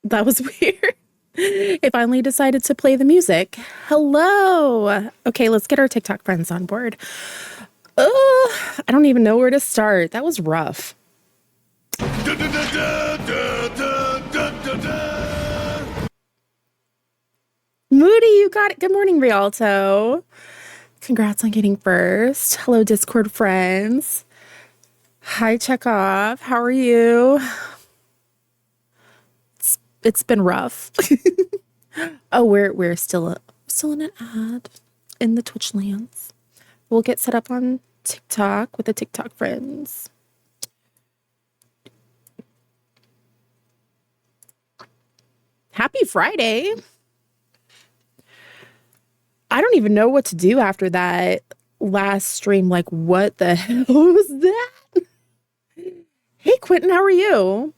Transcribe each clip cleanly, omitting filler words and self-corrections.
That was weird. It finally decided to play the music. Hello. Okay, let's get our TikTok friends on board. Oh, I don't even know where to start. That was rough. Moody, you got it. Good morning, Rialto. Congrats on getting first. Hello, Discord friends. Hi, Chekhov. How are you? It's been rough. Oh, we're still in an ad in the Twitch lands. We'll get set up on TikTok with the TikTok friends. Happy Friday. I don't even know what to do after that last stream. Like, what the hell was that? Hey, Quentin, how are you?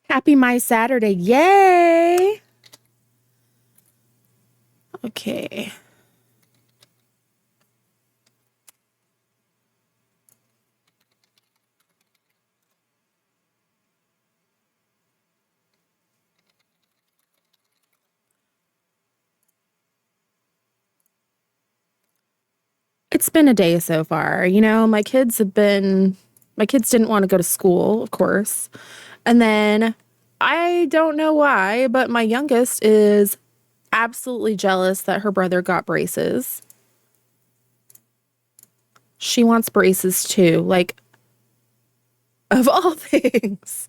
Happy My Saturday. Yay. Okay. It's been a day so far. You know, my kids didn't want to go to school, of course. And then I don't know why, but my youngest is absolutely jealous that her brother got braces. She wants braces too. Like, of all things,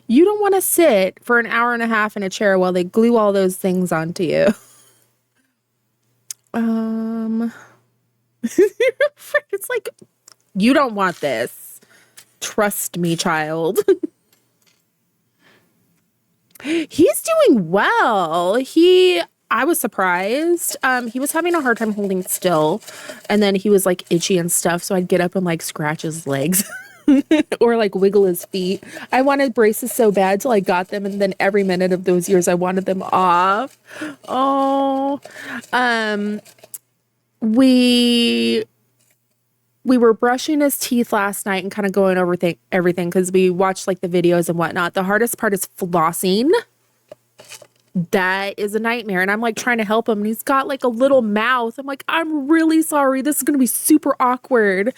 you don't want to sit for an hour and a half in a chair while they glue all those things onto you. It's like, you don't want this. Trust me, child. He's doing well. I was surprised. He was having a hard time holding still, and then he was like itchy and stuff. So I'd get up and like scratch his legs or like wiggle his feet. I wanted braces so bad till I got them, and then every minute of those years I wanted them off. Oh, we were brushing his teeth last night and kind of going over everything because we watched like the videos and whatnot. The hardest part is flossing. That is a nightmare. And I'm like trying to help him, and he's got like a little mouth. I'm like, I'm really sorry. This is going to be super awkward.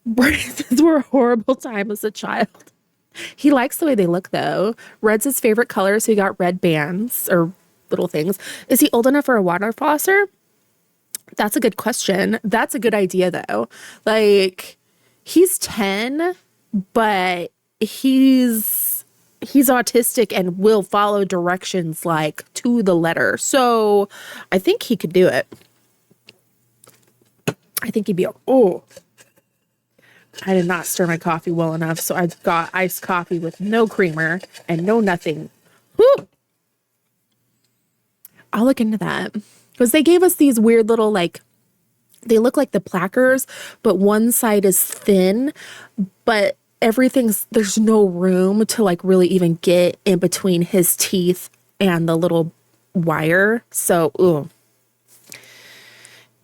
Braces were a horrible time as a child. He likes the way they look though. Red's his favorite color, so he got red bands or little things. Is he old enough for a water flosser? That's a good question. That's a good idea though. Like, he's 10, but he's autistic and will follow directions like to the letter. So I think he could do it. I think he'd be, oh, I did not stir my coffee well enough. So I've got iced coffee with no creamer and no nothing. Whew. I'll look into that. Because they gave us these weird little, like, they look like the plackers, but one side is thin, but there's no room to, like, really even get in between his teeth and the little wire. So, ooh,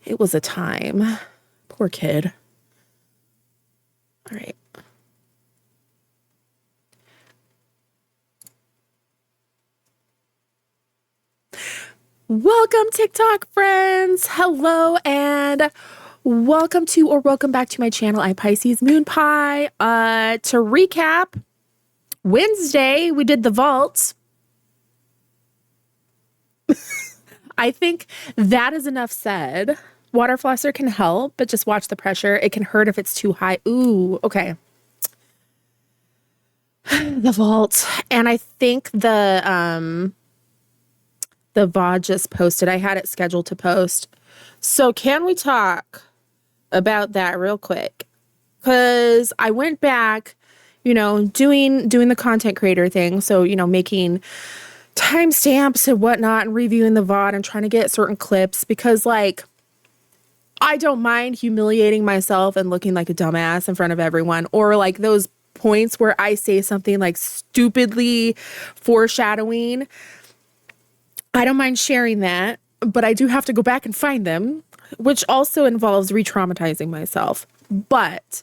it was a time. Poor kid. All right. Welcome, TikTok friends. Hello and welcome to or welcome back to my channel. I'm Pisces Moon Pie. To recap, Wednesday we did the vault. I think that is enough said. Water flosser can help, but just watch the pressure. It can hurt if it's too high. Ooh, okay. The vault. And I think the VOD just posted. I had it scheduled to post. So can we talk about that real quick? Because I went back, you know, doing the content creator thing. So, you know, making timestamps and whatnot and reviewing the VOD and trying to get certain clips because, like, I don't mind humiliating myself and looking like a dumbass in front of everyone, or like those points where I say something like stupidly foreshadowing, I don't mind sharing that, but I do have to go back and find them, which also involves re-traumatizing myself. But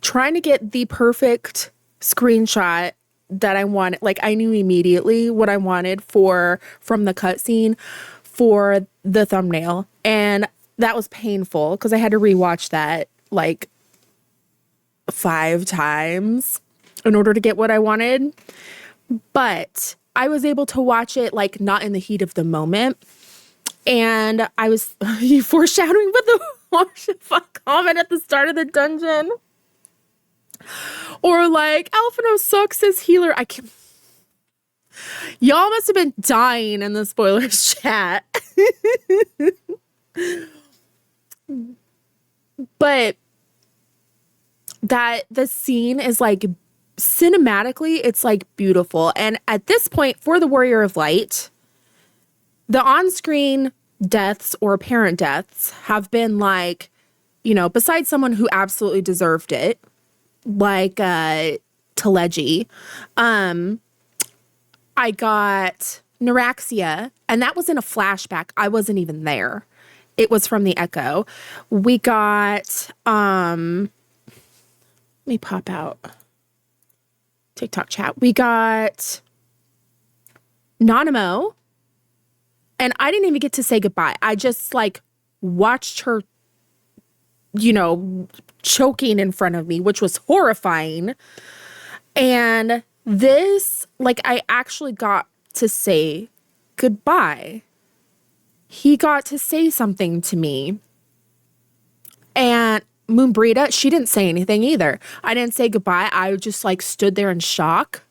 trying to get the perfect screenshot that I wanted, like I knew immediately what I wanted from the cutscene for the thumbnail. And that was painful because I had to rewatch that like 5 times in order to get what I wanted. But I was able to watch it like not in the heat of the moment. And I was foreshadowing with the comment at the start of the dungeon. Or like, Alphino sucks as healer. I can't. Y'all must have been dying in the spoilers chat. But that the scene is like cinematically, it's like beautiful. And at this point, for the Warrior of Light, the on-screen deaths or apparent deaths have been like, you know, besides someone who absolutely deserved it, like Teleji, I got Neuraxia, and that was in a flashback. I wasn't even there. It was from the Echo. We got, let me pop out TikTok chat. We got Nanamo, and I didn't even get to say goodbye. I just like watched her, you know, choking in front of me, which was horrifying. And this, like, I actually got to say goodbye. He got to say something to me. And Moonbrita, she didn't say anything either. I didn't say goodbye. I just like stood there in shock.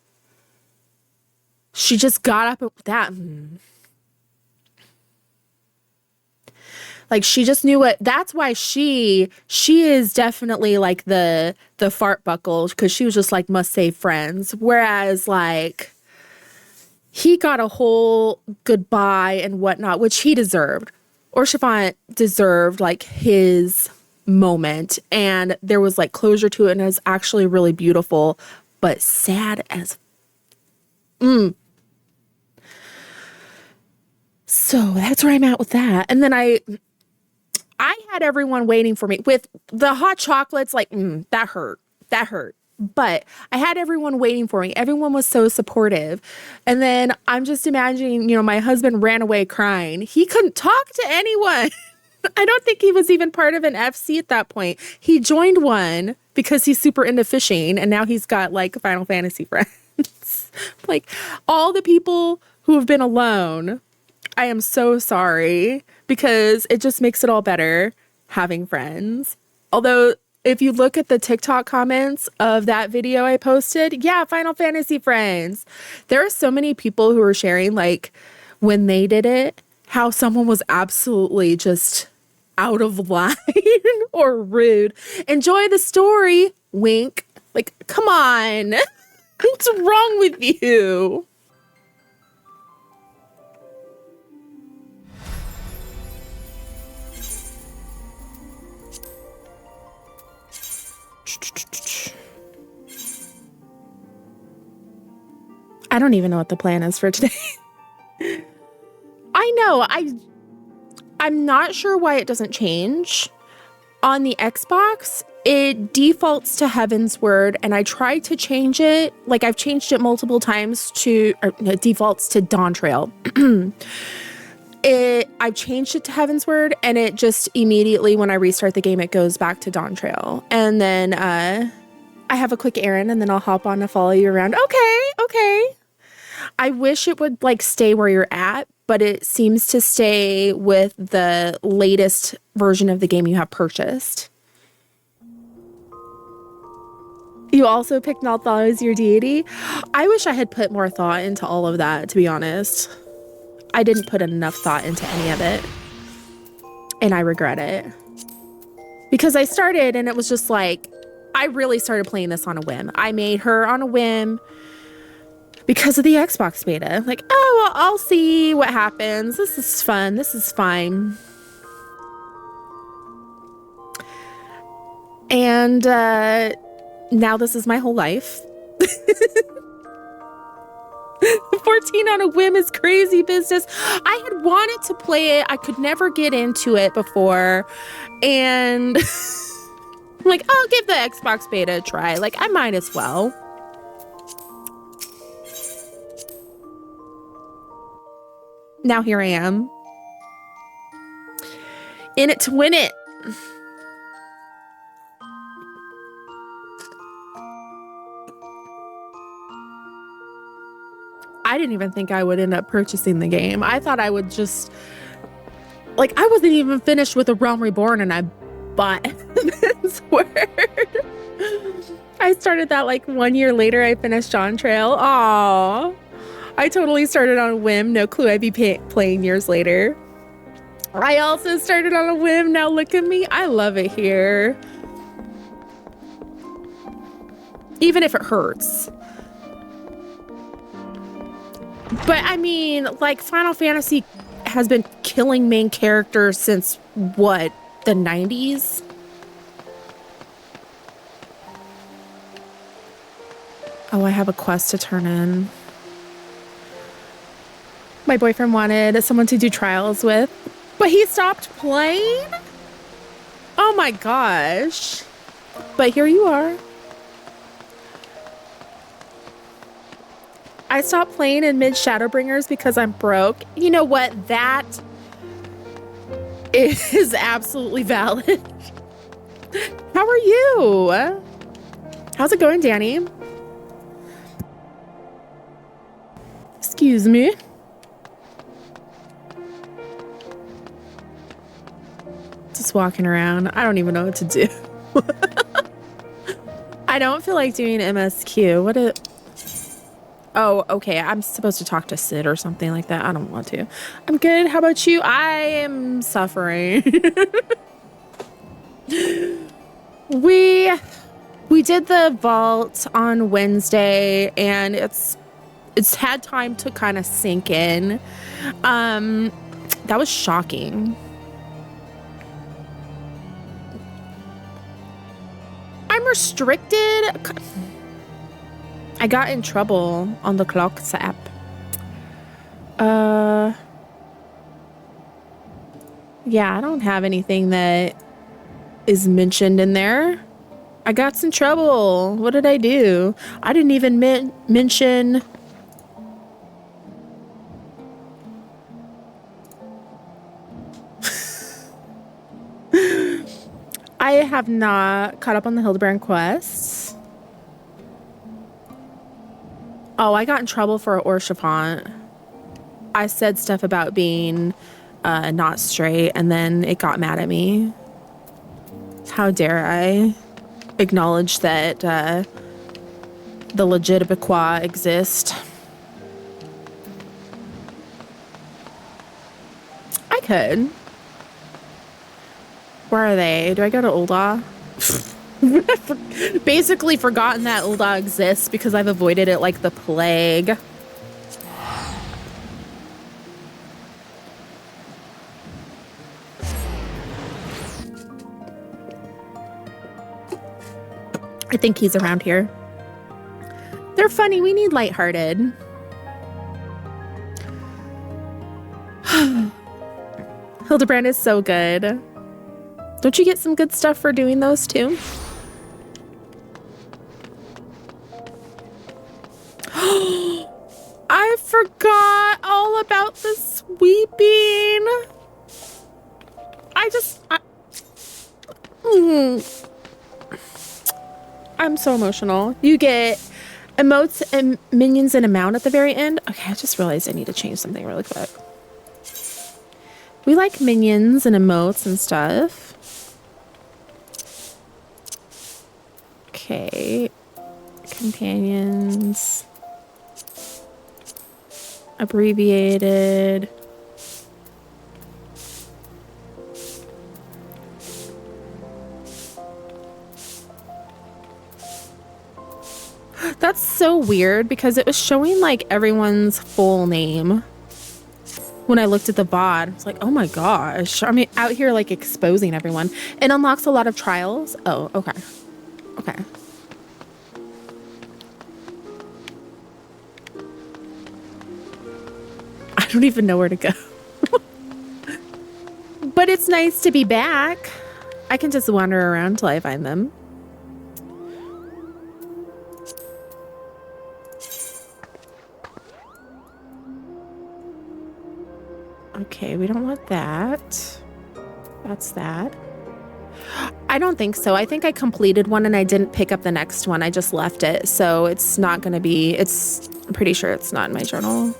She just got up with that. Like she just knew what, that's why she is definitely like the fart buckle, because she was just like must save friends. Whereas like he got a whole goodbye and whatnot, which he deserved. Or Chiffon deserved like his moment, and there was like closure to it, and it was actually really beautiful, but sad as So that's where I'm at with that. And then I had everyone waiting for me with the hot chocolates, like that hurt. But I had everyone waiting for me. Everyone was so supportive. And then I'm just imagining, you know, my husband ran away crying. He couldn't talk to anyone. I don't think he was even part of an FC at that point. He joined one because he's super into fishing, and now he's got like Final Fantasy friends. Like all the people who have been alone, I am so sorry, because it just makes it all better having friends. Although if you look at the TikTok comments of that video I posted, yeah, Final Fantasy friends. There are so many people who are sharing like when they did it, how someone was absolutely just out of line or rude. Enjoy the story, wink. Like, come on. What's wrong with you? I don't even know what the plan is for today. I know, I'm not sure why it doesn't change. On the Xbox, it defaults to Heaven's Word, and I tried to change it. Like, I've changed it multiple times it defaults to Dawn Trail. I've changed it to Heaven's Word, and it just immediately, when I restart the game, it goes back to Dawn Trail. And then I have a quick errand, and then I'll hop on to follow you around. Okay. I wish it would like stay where you're at, but it seems to stay with the latest version of the game you have purchased. You also picked Nalthal as your deity? I wish I had put more thought into all of that, to be honest. I didn't put enough thought into any of it, and I regret it. Because I started and it was just like, I really started playing this on a whim. I made her on a whim because of the Xbox beta. Like, oh, well, I'll see what happens. This is fun. This is fine. And now this is my whole life. 14 on a whim is crazy business. I had wanted to play it. I could never get into it before. And I'm like, I'll give the Xbox beta a try. Like, I might as well. Now here I am. In it to win it. I didn't even think I would end up purchasing the game. I thought I would just, like, I wasn't even finished with A Realm Reborn and I bought this word. I started that like 1 year later. I finished On Trail. Aww. I totally started on a whim. No clue I'd be playing years later. I also started on a whim. Now look at me. I love it here. Even if it hurts. But I mean, like, Final Fantasy has been killing main characters since, what, the 90s? Oh, I have a quest to turn in. My boyfriend wanted someone to do trials with, but he stopped playing? Oh my gosh. But here you are. I stopped playing in mid Shadowbringers because I'm broke. You know what? That is absolutely valid. How are you? How's it going, Danny? Excuse me. Just walking around. I don't even know what to do. I don't feel like doing MSQ. What a... Oh, okay. I'm supposed to talk to Sid or something like that. I don't want to. I'm good. How about you? I am suffering. We did the vault on Wednesday and it's had time to kind of sink in. That was shocking. I'm restricted. I got in trouble on the Clocks app. Yeah, I don't have anything that is mentioned in there. I got some trouble. What did I do? I didn't even mention... I have not caught up on the Hildebrand quests. Oh, I got in trouble for Orchifant. I said stuff about being not straight, and then it got mad at me. How dare I acknowledge that the legitimaquois exist? I could. Where are they? Do I go to Ul'dah? Basically forgotten that Ul'dah exists because I've avoided it like the plague. I think he's around here. They're funny. We need lighthearted. Hildebrand is so good. Don't you get some good stuff for doing those too? I forgot all about the sweeping. I'm so emotional. You get emotes and minions and amount at the very end. Okay, I just realized I need to change something really quick. We like minions and emotes and stuff. Okay, companions, abbreviated. That's so weird because it was showing like everyone's full name when I looked at the VOD. I was like, oh my gosh. I mean, out here like exposing everyone. It unlocks a lot of trials. Oh, okay. Okay. don't even know where to go. But it's nice to be back. I can just wander around till I find them. Okay, we don't want that. That's that. I don't think so. I think I completed one and I didn't pick up the next one. I just left it. So it's not going to be, I'm pretty sure it's not in my journal.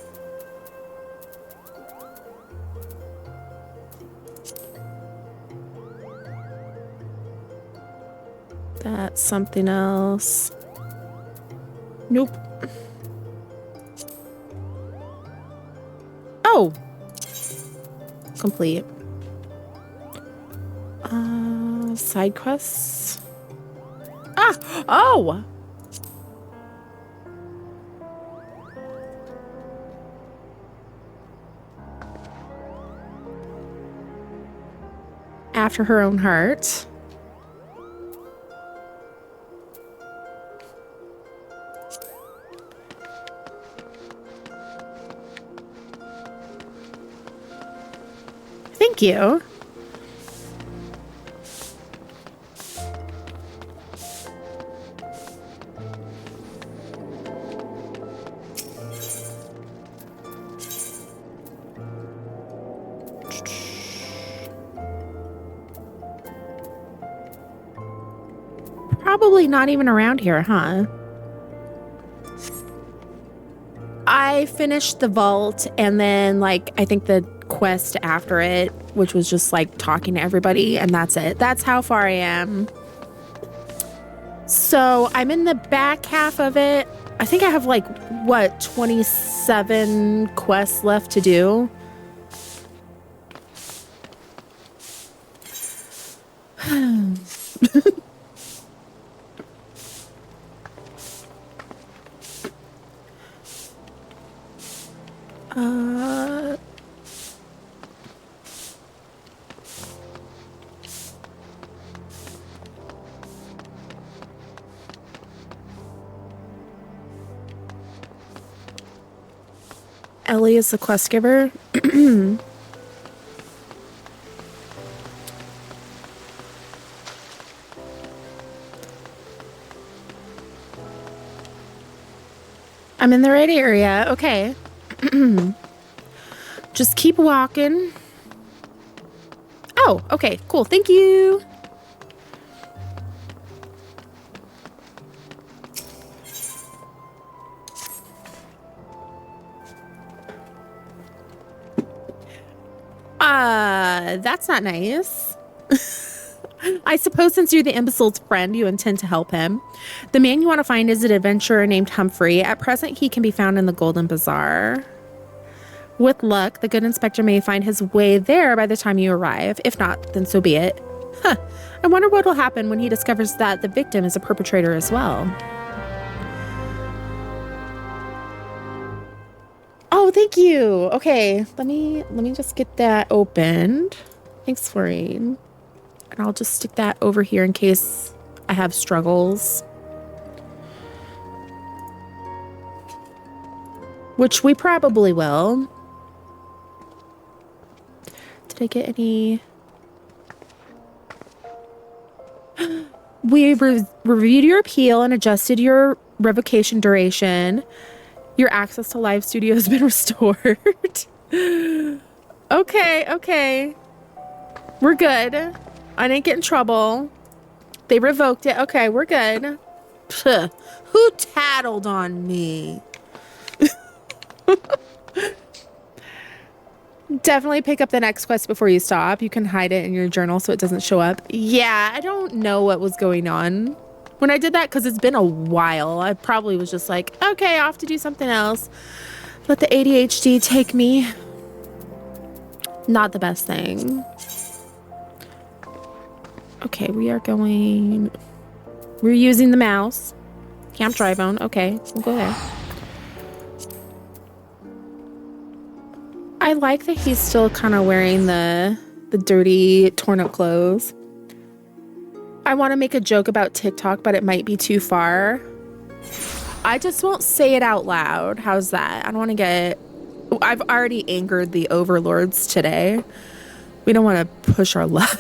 That's something else. Nope. Oh! Complete. Side quests. Ah! Oh! After her own heart. Thank you. Probably not even around here, huh? I finished the vault and then, like, I think the quest after it, which was just like talking to everybody, and that's it. That's how far I am. So I'm in the back half of it. I think I have like, what, 27 quests left to do. Ellie is the quest giver. I'm in the right area. Okay. Just keep walking. Oh, okay, cool. Thank you. That's not nice. I suppose since you're the imbecile's friend, you intend to help him. The man you want to find is an adventurer named Humphrey. At present, he can be found in the Golden Bazaar. With luck, the good inspector may find his way there by the time you arrive. If not, then so be it. Huh. I wonder what will happen when he discovers that the victim is a perpetrator as well. Oh, thank you. Okay, let me just get that opened. Thanks, Florine. And I'll just stick that over here in case I have struggles. Which we probably will. Did I get any? We reviewed your appeal and adjusted your revocation duration. Your access to live studio has been restored. Okay. We're good. I didn't get in trouble. They revoked it. Okay, we're good. Pugh. Who tattled on me? Definitely pick up the next quest before you stop. You can hide it in your journal so it doesn't show up. Yeah, I don't know what was going on when I did that because it's been a while. I probably was just like, okay, off to do something else. Let the ADHD take me. Not the best thing. Okay, we're using the mouse. Camp Drybone. Okay, we'll go there. I like that he's still kind of wearing the dirty, torn up clothes. I want to make a joke about TikTok, but it might be too far. I just won't say it out loud. How's that? I don't want to get I've already angered the overlords today. We don't want to push our luck.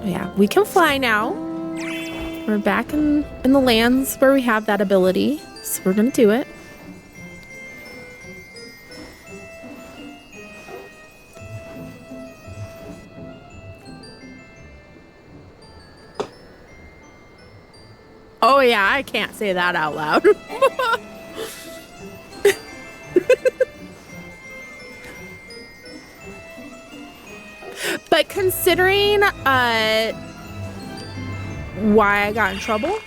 Yeah, we can fly now. We're back in the lands where we have that ability. So we're going to do it. Oh yeah, I can't say that out loud. But considering why I got in trouble,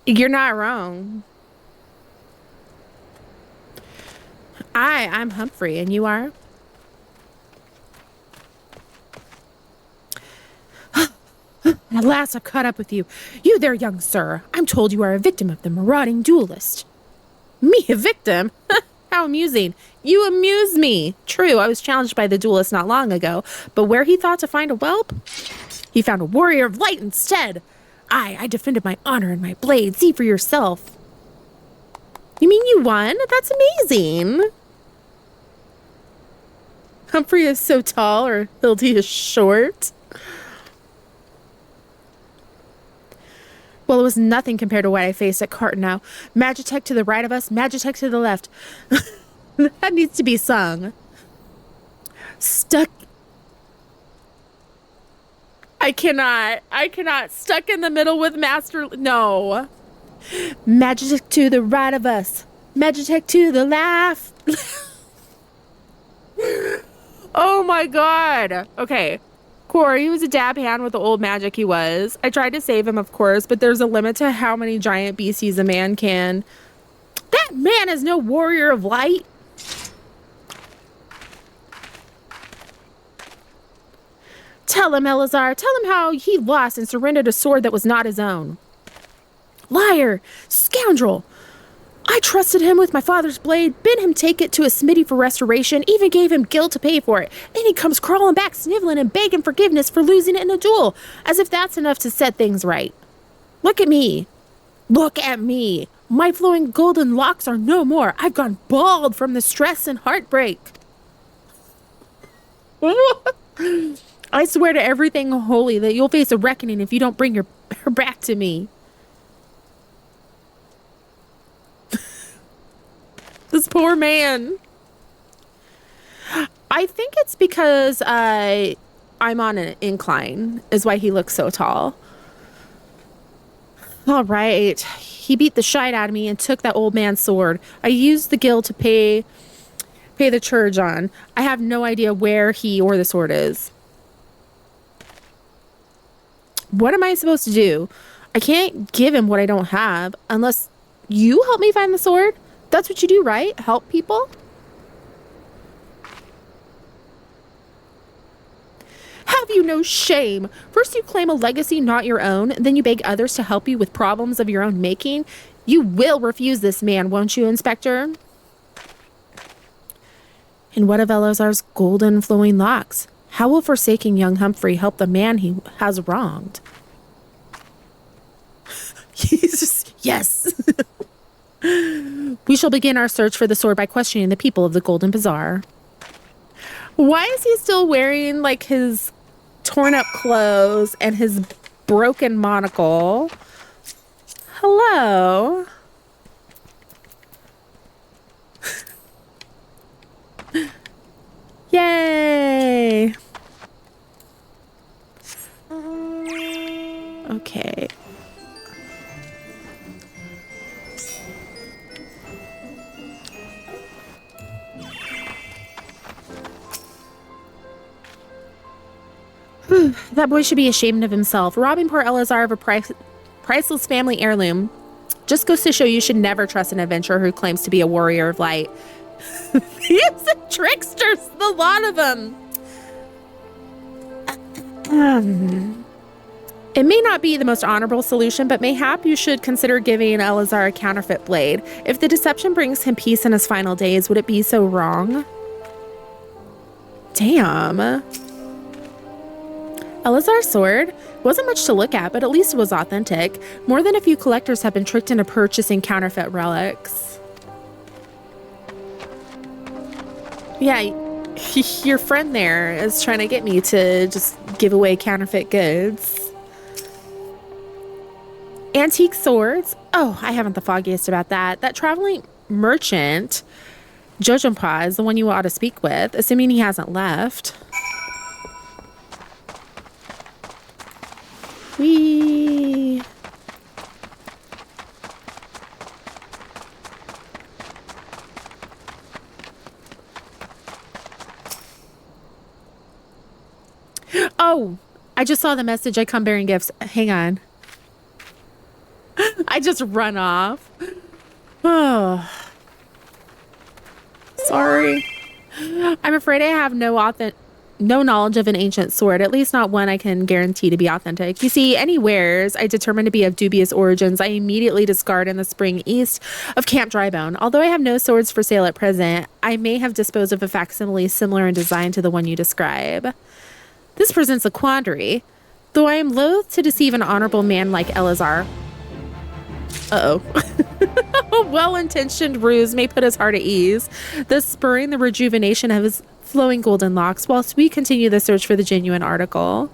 you're not wrong. I'm Humphrey, and you are? At last I've caught up with you. You there, young sir. I'm told you are a victim of the marauding duelist. Me, a victim? How amusing. You amuse me. True, I was challenged by the duelist not long ago, but where he thought to find a whelp, he found a warrior of light instead. I defended my honor and my blade. See for yourself. You mean you won? That's amazing. Humphrey is so tall, or Hildy is short. Well, it was nothing compared to what I faced at Cartenow. Magitech to the right of us, Magitech to the left. That needs to be sung. Stuck. I cannot. Stuck in the middle with Master. No. Magitech to the right of us, Magitech to the left. Oh my god. Okay. Corey was a dab hand with the old magic he was. I tried to save him, of course, but there's a limit to how many giant beasties a man can. That man is no warrior of light. Tell him, Eleazar. Tell him how he lost and surrendered a sword that was not his own. Liar! Scoundrel! I trusted him with my father's blade, bid him take it to a smithy for restoration, even gave him guild to pay for it. And he comes crawling back, sniveling and begging forgiveness for losing it in a duel, as if that's enough to set things right. Look at me. Look at me. My flowing golden locks are no more. I've gone bald from the stress and heartbreak. I swear to everything holy that you'll face a reckoning if you don't bring her back to me. This poor man. I think it's because I'm on an incline is why he looks so tall. All right. He beat the shite out of me and took that old man's sword. I used the guild to pay the charge on. I have no idea where he or the sword is. What am I supposed to do? I can't give him what I don't have unless you help me find the sword. That's what you do, right? Help people? Have you no shame? First you claim a legacy not your own, then you beg others to help you with problems of your own making. You will refuse this man, won't you, Inspector? And what of Eleazar's golden flowing locks? How will forsaking young Humphrey help the man he has wronged? He's just, yes. We shall begin our search for the sword by questioning the people of the Golden Bazaar. Why is he still wearing like his torn up clothes and his broken monocle? Hello. Yay. Okay. That boy should be ashamed of himself. Robbing poor Eleazar of a priceless family heirloom. Just goes to show you should never trust an adventurer who claims to be a warrior of light. Thieves and tricksters, the lot of them. It may not be the most honorable solution, but mayhap you should consider giving Eleazar a counterfeit blade. If the deception brings him peace in his final days, would it be so wrong? Damn. Eleazar's sword wasn't much to look at, but at least it was authentic. More than a few collectors have been tricked into purchasing counterfeit relics. Yeah, your friend there is trying to get me to just give away counterfeit goods. Antique swords. Oh, I haven't the foggiest about that. That traveling merchant, Jojumpa, is the one you ought to speak with, assuming he hasn't left. Whee! Oh, I just saw the message. I come bearing gifts. Hang on. I just run off. Oh. Sorry. I'm afraid I have no knowledge of an ancient sword, at least not one I can guarantee to be authentic. You see, any wares I determine to be of dubious origins, I immediately discard in the spring east of Camp Drybone. Although I have no swords for sale at present, I may have disposed of a facsimile similar in design to the one you describe. This presents a quandary, though I am loath to deceive an honorable man like Eleazar. Uh-oh. A well-intentioned ruse may put his heart at ease, thus spurring the rejuvenation of his flowing golden locks, whilst we continue the search for the genuine article.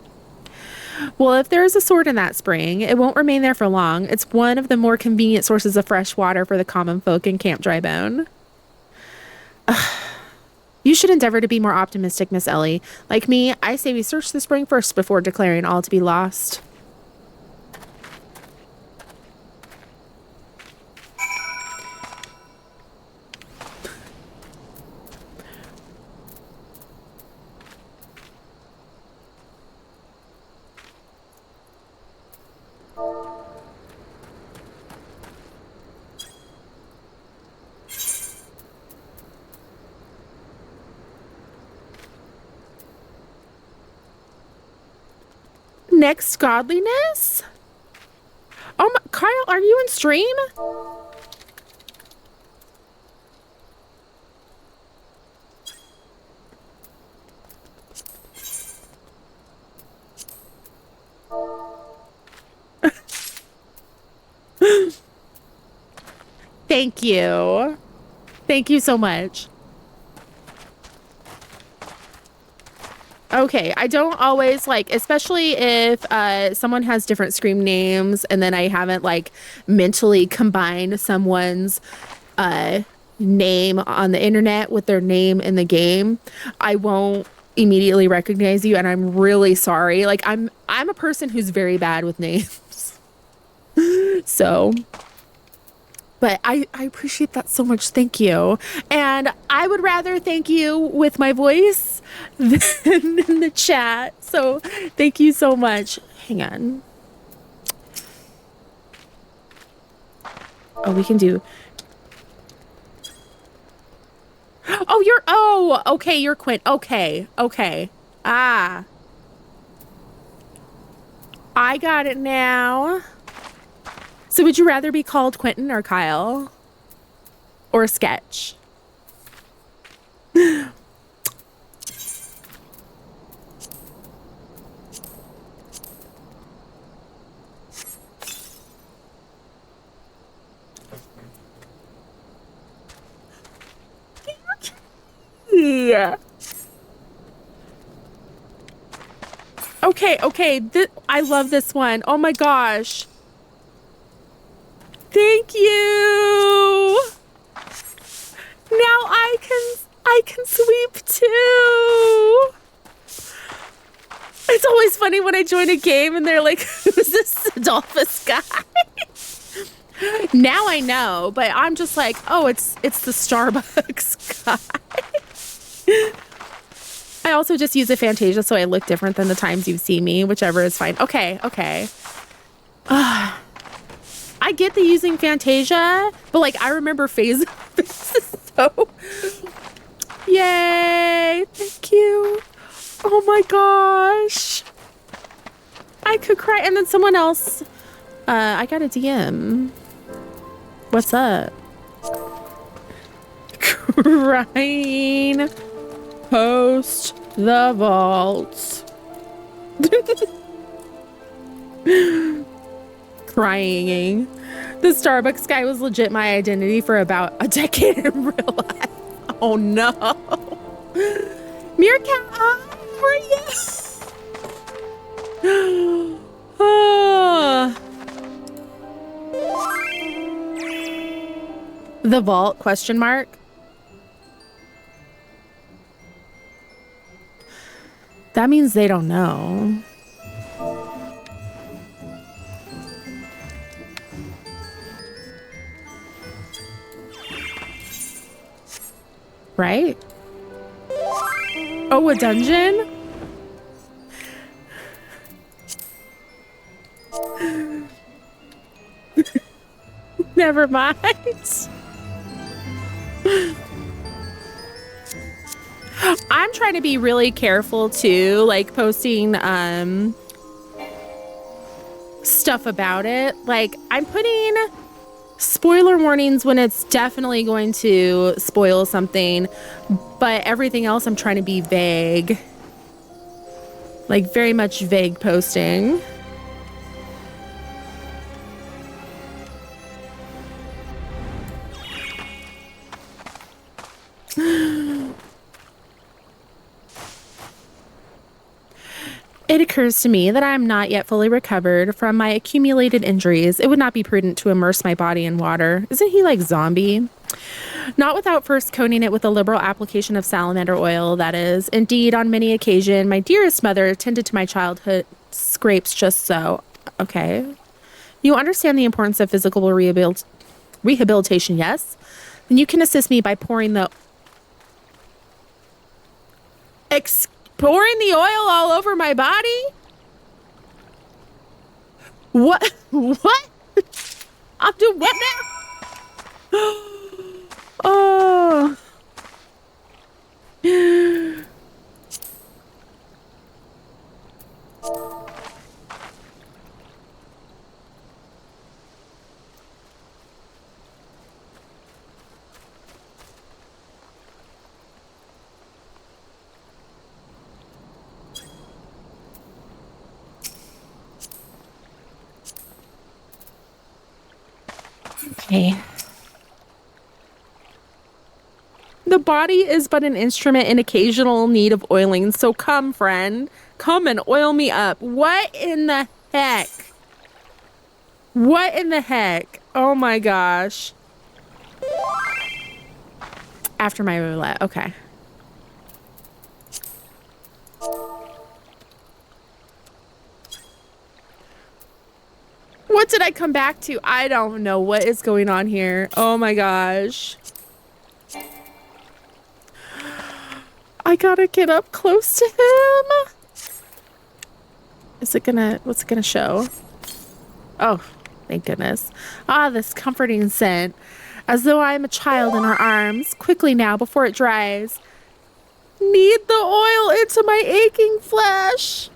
Well, if there is a sword in that spring, it won't remain there for long. It's one of the more convenient sources of fresh water for the common folk in Camp Drybone. You should endeavor to be more optimistic, Miss Ellie. Like me, I say we search the spring first before declaring all to be lost. Next godliness? Oh my, Kyle, are you in stream? Thank you. Thank you so much. Okay, I don't always like, especially if someone has different scream names and then I haven't like mentally combined someone's name on the internet with their name in the game, I won't immediately recognize you, and I'm really sorry. Like I'm a person who's very bad with names. So, but I appreciate that so much. Thank you. And I would rather thank you with my voice than in the chat. So thank you so much. Hang on. Oh, we can do. Oh, okay, you're Quint. Okay. Ah. I got it now. So would you rather be called Quentin or Kyle? Or Sketch? Yeah. Okay. I love this one. Oh my gosh. Thank you. Now I can sweep too. It's always funny when I join a game and they're like, who's this Adolphus guy? Now I know, but I'm just like, oh, it's the Starbucks guy. I also just use a Fantasia so I look different than the times you see me, whichever is fine. Okay. I get the using Fantasia, but like I remember phases so. Yay! Thank you. Oh my gosh. I could cry. And then someone else. I got a DM. What's up? Crying. Post the vault. Crying. The Starbucks guy was legit my identity for about a decade in real life. Oh no. Meerkat, how are you? Oh. The vault, question mark? That means they don't know. Right? Oh, a dungeon? Never mind. I'm trying to be really careful too, like posting stuff about it. Like I'm putting spoiler warnings when it's definitely going to spoil something, but everything else I'm trying to be vague. Like very much vague posting. It occurs to me that I am not yet fully recovered from my accumulated injuries. It would not be prudent to immerse my body in water. Isn't he like zombie? Not without first coating it with a liberal application of salamander oil, that is. Indeed, on many occasions, my dearest mother attended to my childhood scrapes just so. Okay. You understand the importance of physical rehabilitation, yes? Then you can assist me by pouring the... pouring the oil all over my body? What? What? I'm doing what now? Oh. Okay. The body is but an instrument in occasional need of oiling, so come, friend. Come and oil me up. What in the heck? What in the heck? Oh my gosh. After my roulette, okay. What did I come back to? I don't know what is going on here. Oh my gosh. I gotta get up close to him. Is it gonna, what's it gonna show? Oh, thank goodness. Ah, this comforting scent. As though I am a child in her arms. Quickly now, before it dries. Knead the oil into my aching flesh.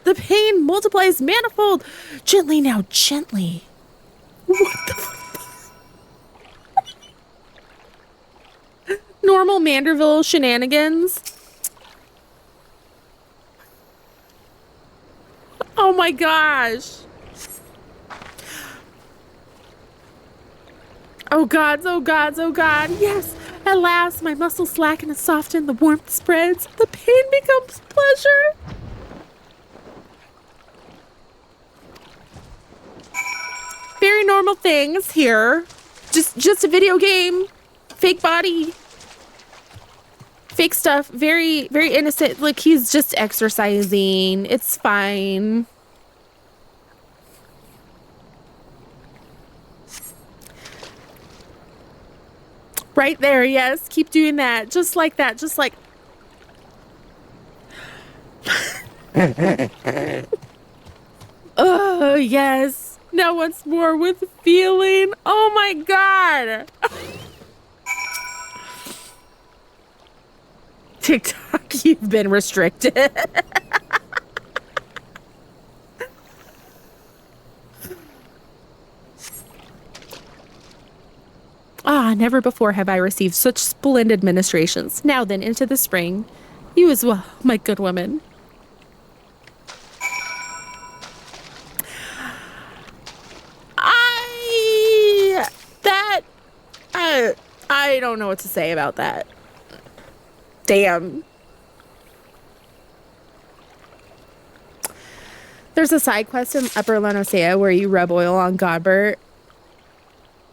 The pain multiplies manifold. Gently now, gently. What the fuck? Normal Manderville shenanigans. Oh my gosh. Oh gods, oh gods, oh god. Yes, at last my muscles slacken and soften, the warmth spreads, the pain becomes pleasure. Very normal things here. Just a video game. Fake body. Fake stuff. Very, very innocent. Like he's just exercising. It's fine. Right there, yes. Keep doing that. Just like that. Just like... Oh, yes. Now once more with feeling. Oh my god. TikTok, you've been restricted. Ah, never before have I received such splendid ministrations. Now then, into the spring. You as well, my good woman. I don't know what to say about that. Damn. There's a side quest in Upper Lenosea where you rub oil on Godbert.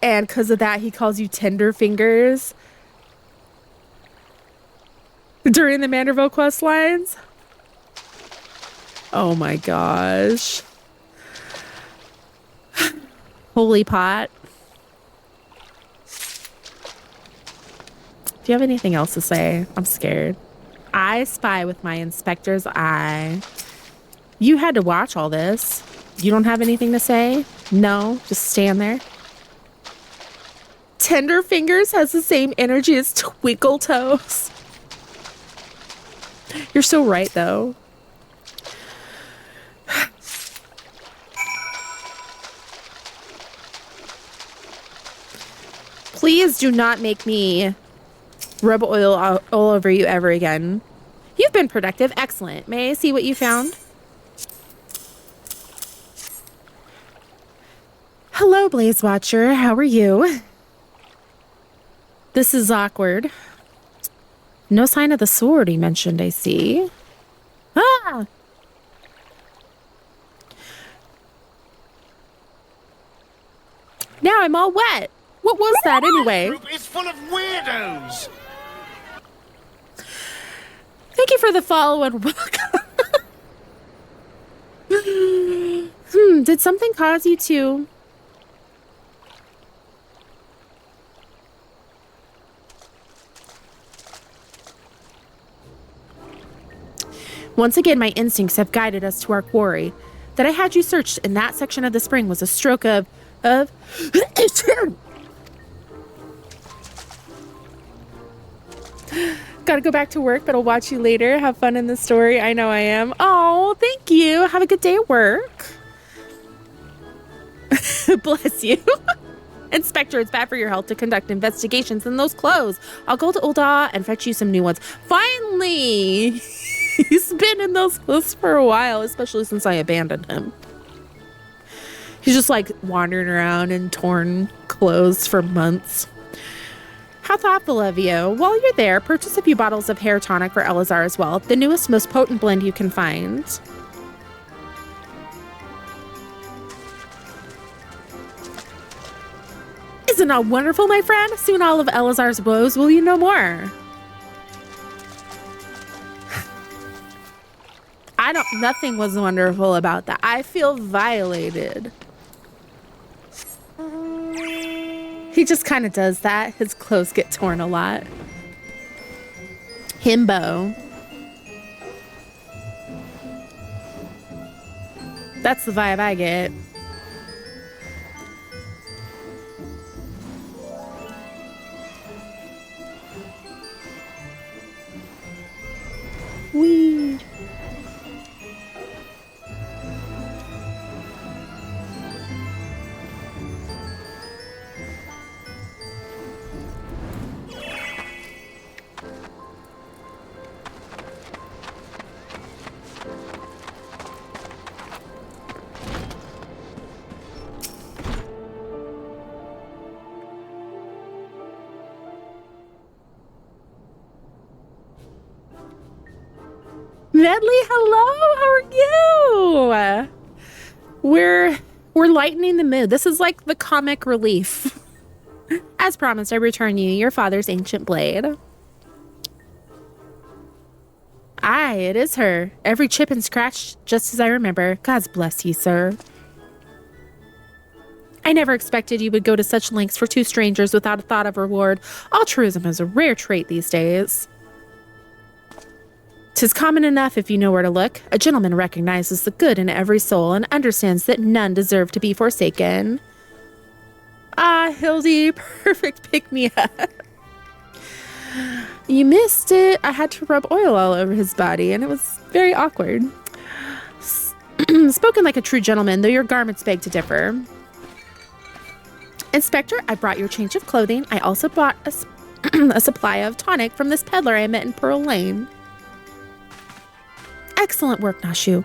And because of that, he calls you Tender Fingers during the Manderville quest lines. Oh my gosh. Holy pot. Do you have anything else to say? I'm scared. I spy with my inspector's eye. You had to watch all this. You don't have anything to say? No, just stand there. Tender Fingers has the same energy as Twinkle Toes. You're so right, though. Please do not make me rub oil all over you ever again. You've been productive. Excellent. May I see what you found? Hello, Blaze Watcher. How are you? This is awkward. No sign of the sword he mentioned, I see. Ah! Now I'm all wet. What was that anyway? This group is full of weirdos. Thank you for the follow and welcome. Did something cause you to... Once again, my instincts have guided us to our quarry. That I had you searched in that section of the spring was a stroke of... Gotta go back to work, but I'll watch you later. Have fun in the story. I know I am. Oh, thank you. Have a good day at work. Bless you. Inspector, it's bad for your health to conduct investigations in those clothes. I'll go to Ulda and fetch you some new ones. Finally! He's been in those clothes for a while, especially since I abandoned him. He's just like wandering around in torn clothes for months. How thoughtful of you. While you're there, purchase a few bottles of hair tonic for Eleazar as well. The newest, most potent blend you can find. Isn't that wonderful, my friend? Soon all of Eleazar's woes will you no more. Nothing was wonderful about that. I feel violated. He just kind of does that. His clothes get torn a lot. Himbo. That's the vibe I get. Wee. Medley, hello. How are you? We're lightening the mood. This is like the comic relief. As promised, I return you your father's ancient blade. Aye, it is her. Every chip and scratch, just as I remember. God bless you, sir. I never expected you would go to such lengths for two strangers without a thought of reward. Altruism is a rare trait these days. 'Tis common enough if you know where to look. A gentleman recognizes the good in every soul and understands that none deserve to be forsaken. Ah, Hildy, perfect pick-me-up. You missed it. I had to rub oil all over his body, and it was very awkward. Spoken like a true gentleman, though your garments beg to differ. Inspector, I brought your change of clothing. I also bought a supply of tonic from this peddler I met in Pearl Lane. Excellent work, Nashu.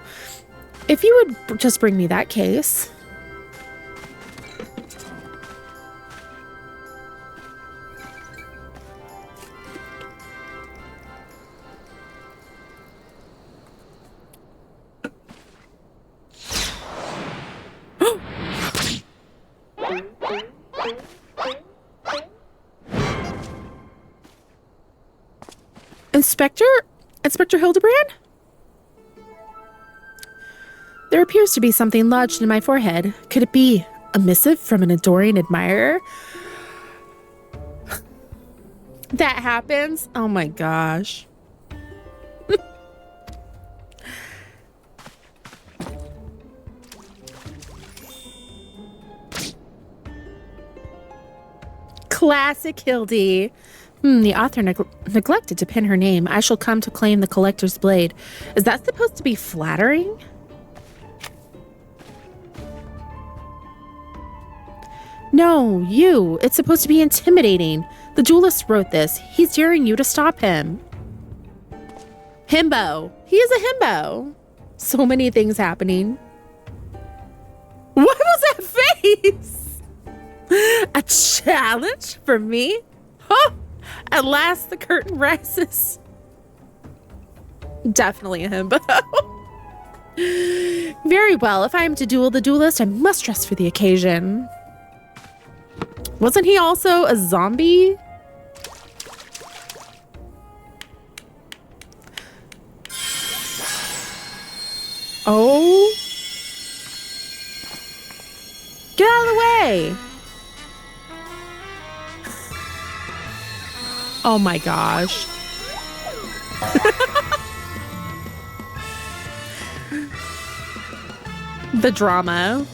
If you would just bring me that case. Inspector Hildebrand? There appears to be something lodged in my forehead. Could it be a missive from an adoring admirer? That happens? Oh my gosh. Classic Hildy. The author neglected to pin her name. I shall come to claim the collector's blade. Is that supposed to be flattering? No, you. It's supposed to be intimidating. The duelist wrote this. He's daring you to stop him. Himbo. He is a himbo. So many things happening. What was that face? A challenge for me? Huh? At last the curtain rises. Definitely a himbo. Very well. If I am to duel the duelist, I must dress for the occasion. Wasn't he also a zombie? Oh. Get out of the way. Oh my gosh. The drama.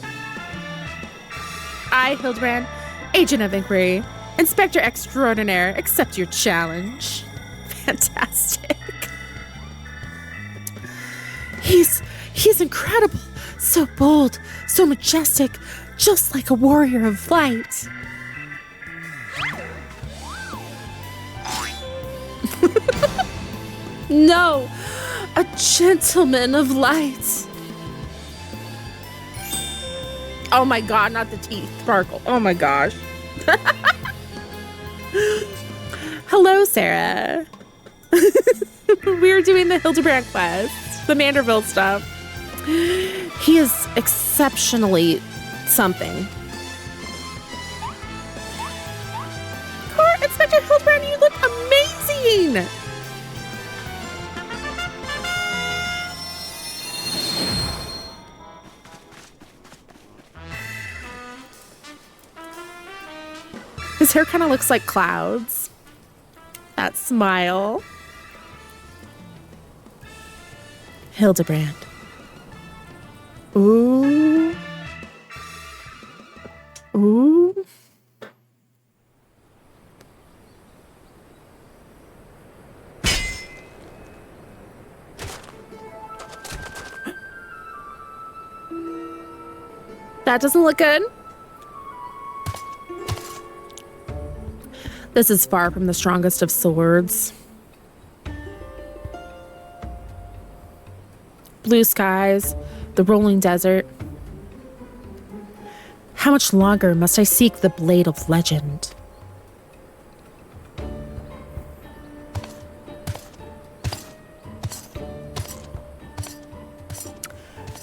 I, Hildebrand, Agent of Inquiry, Inspector Extraordinaire, accept your challenge. Fantastic. He's incredible. So bold, so majestic, just like a warrior of light. No, a gentleman of light. Oh my god, not the teeth sparkle. Oh my gosh. Hello, Sarah. We're doing the Hildebrand quest, the Manderville stuff. He is exceptionally something. Inspector Hildebrand, you look amazing. His hair kind of looks like clouds. That smile. Hildebrand. Ooh. Ooh. That doesn't look good. This is far from the strongest of swords. Blue skies, the rolling desert. How much longer must I seek the blade of legend?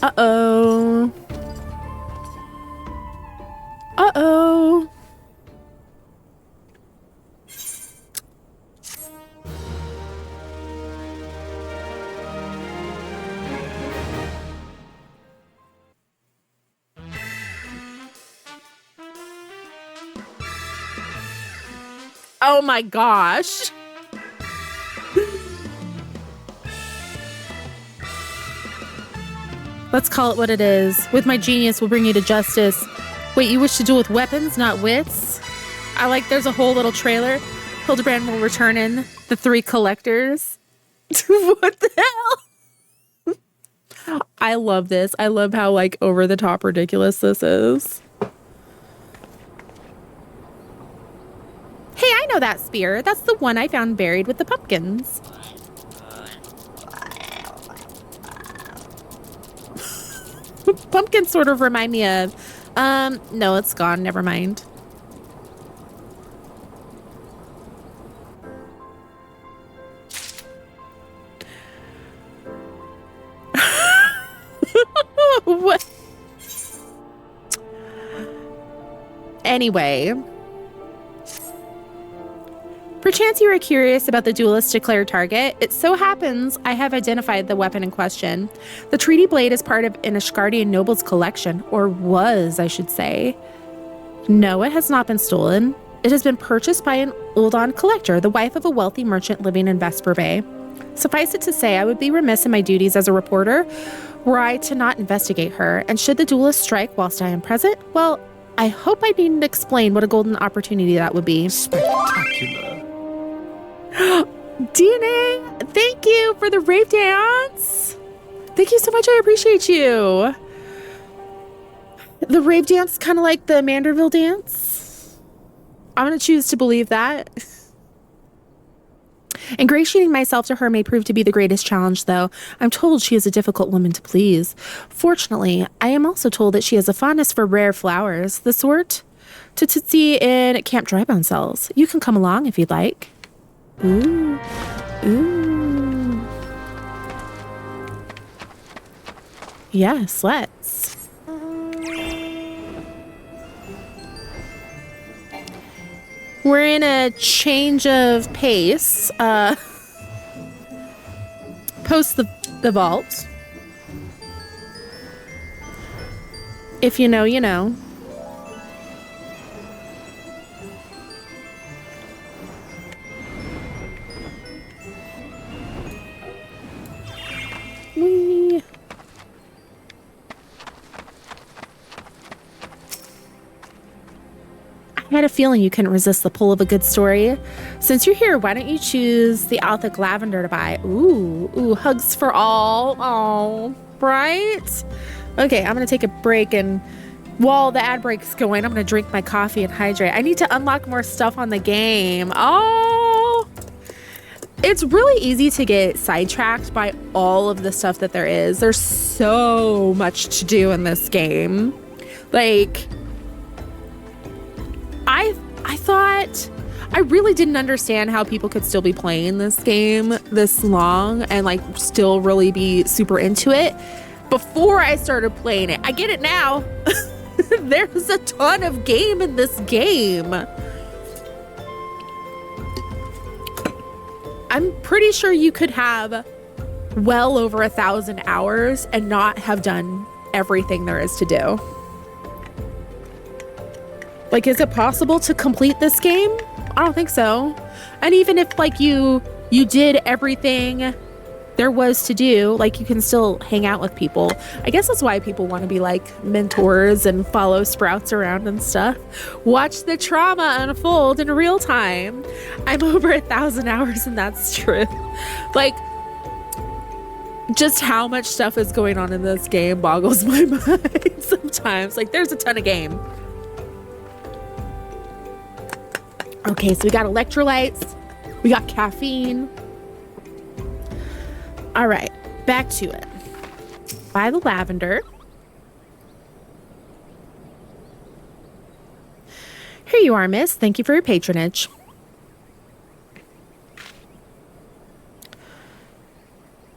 Uh-oh. Uh-oh. Oh my gosh. Let's call it what it is. With my genius, we'll bring you to justice. Wait, you wish to duel with weapons, not wits? I like there's a whole little trailer. Hildebrand will return in the three collectors. What the hell? I love this. I love how like over the top ridiculous this is. know that spear. That's the one I found buried with the pumpkins. Pumpkins sort of remind me of... no, it's gone. Never mind. What? Anyway... Perchance you are curious about the duelist's declared target. It so happens I have identified the weapon in question. The treaty blade is part of an Ashgardian noble's collection, or was, I should say. No, it has not been stolen. It has been purchased by an Uldan collector, the wife of a wealthy merchant living in Vesper Bay. Suffice it to say, I would be remiss in my duties as a reporter were I to not investigate her, and should the duelist strike whilst I am present, well, I hope I needn't explain what a golden opportunity that would be. Spectacular. DNA, thank you for the rave dance. Thank you so much. I appreciate you. The rave dance, kind of like the Manderville dance. I'm going to choose to believe that. Ingratiating myself to her may prove to be the greatest challenge, though. I'm told she is a difficult woman to please. Fortunately, I am also told that she has a fondness for rare flowers, the sort to see in Camp Drybone sells. You can come along if you'd like. Ooh. Ooh. Yes, let's. We're in a change of pace. Post the vault. If you know, you know. Whee. I had a feeling you couldn't resist the pull of a good story. Since you're here, why don't you choose the Althic lavender to buy? Ooh, hugs for all. Oh, right? Okay, I'm gonna take a break, and while the ad break's going, I'm gonna drink my coffee and hydrate. I need to unlock more stuff on the game. Oh, it's really easy to get sidetracked by all of the stuff that there is. There's so much to do in this game. Like, I thought, I really didn't understand how people could still be playing this game this long and like still really be super into it before I started playing it. I get it now. There's a ton of game in this game. I'm pretty sure you could have well over 1,000 hours and not have done everything there is to do. Like, is it possible to complete this game? I don't think so. And even if like you did everything there was to do, like, you can still hang out with people. I guess that's why people want to be like mentors and follow Sprouts around and stuff. Watch the trauma unfold in real time. I'm over 1,000 hours and that's true. Like, just how much stuff is going on in this game boggles my mind sometimes. Like, there's a ton of game. Okay, so we got electrolytes, we got caffeine. All right, back to it. Buy the lavender. Here you are, miss. Thank you for your patronage.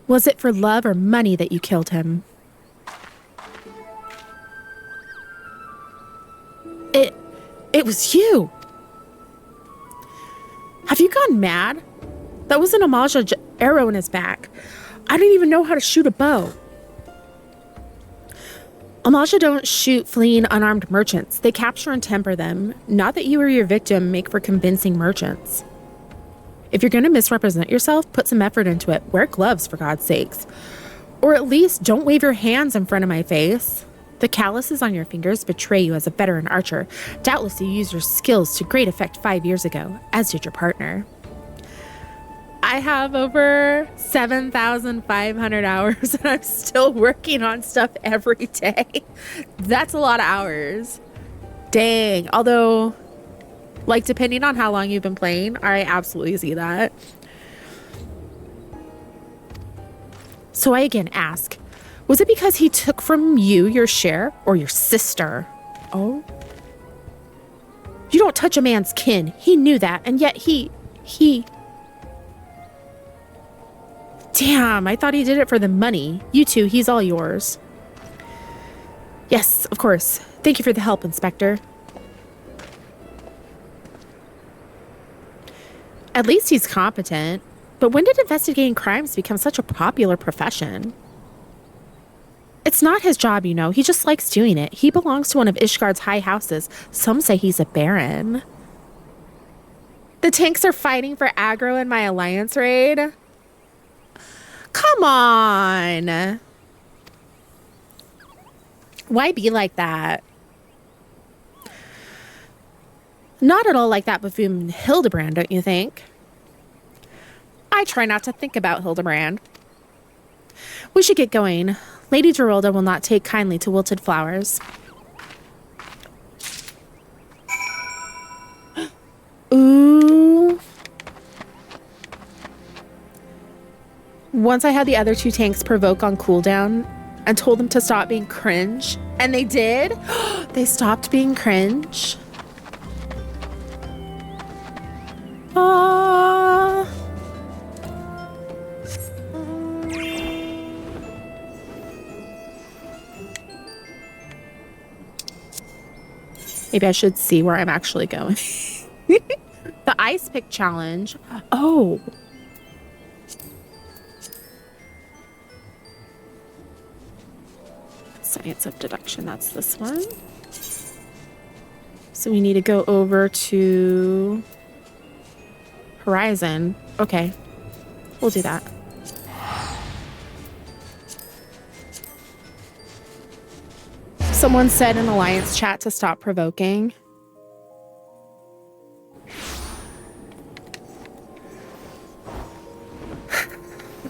Was it for love or money that you killed him? It was you. Have you gone mad? That was an Amaja arrow in his back. I didn't even know how to shoot a bow. Amaja don't shoot fleeing unarmed merchants. They capture and temper them. Not that you or your victim make for convincing merchants. If you're going to misrepresent yourself, put some effort into it. Wear gloves, for God's sakes. Or at least don't wave your hands in front of my face. The calluses on your fingers betray you as a veteran archer. Doubtless you used your skills to great effect 5 years ago, as did your partner. I have over 7,500 hours and I'm still working on stuff every day. That's a lot of hours. Dang. Although, Like, depending on how long you've been playing, I absolutely see that. So I again ask, was it because he took from you your share or your sister? Oh. You don't touch a man's kin. He knew that, and yet he... Damn, I thought he did it for the money. You two, he's all yours. Yes, of course. Thank you for the help, Inspector. At least he's competent. But when did investigating crimes become such a popular profession? It's not his job, you know. He just likes doing it. He belongs to one of Ishgard's high houses. Some say he's a baron. The tanks are fighting for aggro in my alliance raid. Come on. Why be like that? Not at all like that buffoon Hildebrand, don't you think? I try not to think about Hildebrand. We should get going. Lady Geralda will not take kindly to wilted flowers. Ooh. Once I had the other two tanks provoke on cooldown and told them to stop being cringe, and they did. They stopped being cringe. Maybe I should see where I'm actually going. The ice pick challenge. Oh. Science of deduction. That's this one. So we need to go over to Horizon. Okay. We'll do that. Someone said in Alliance chat to stop provoking.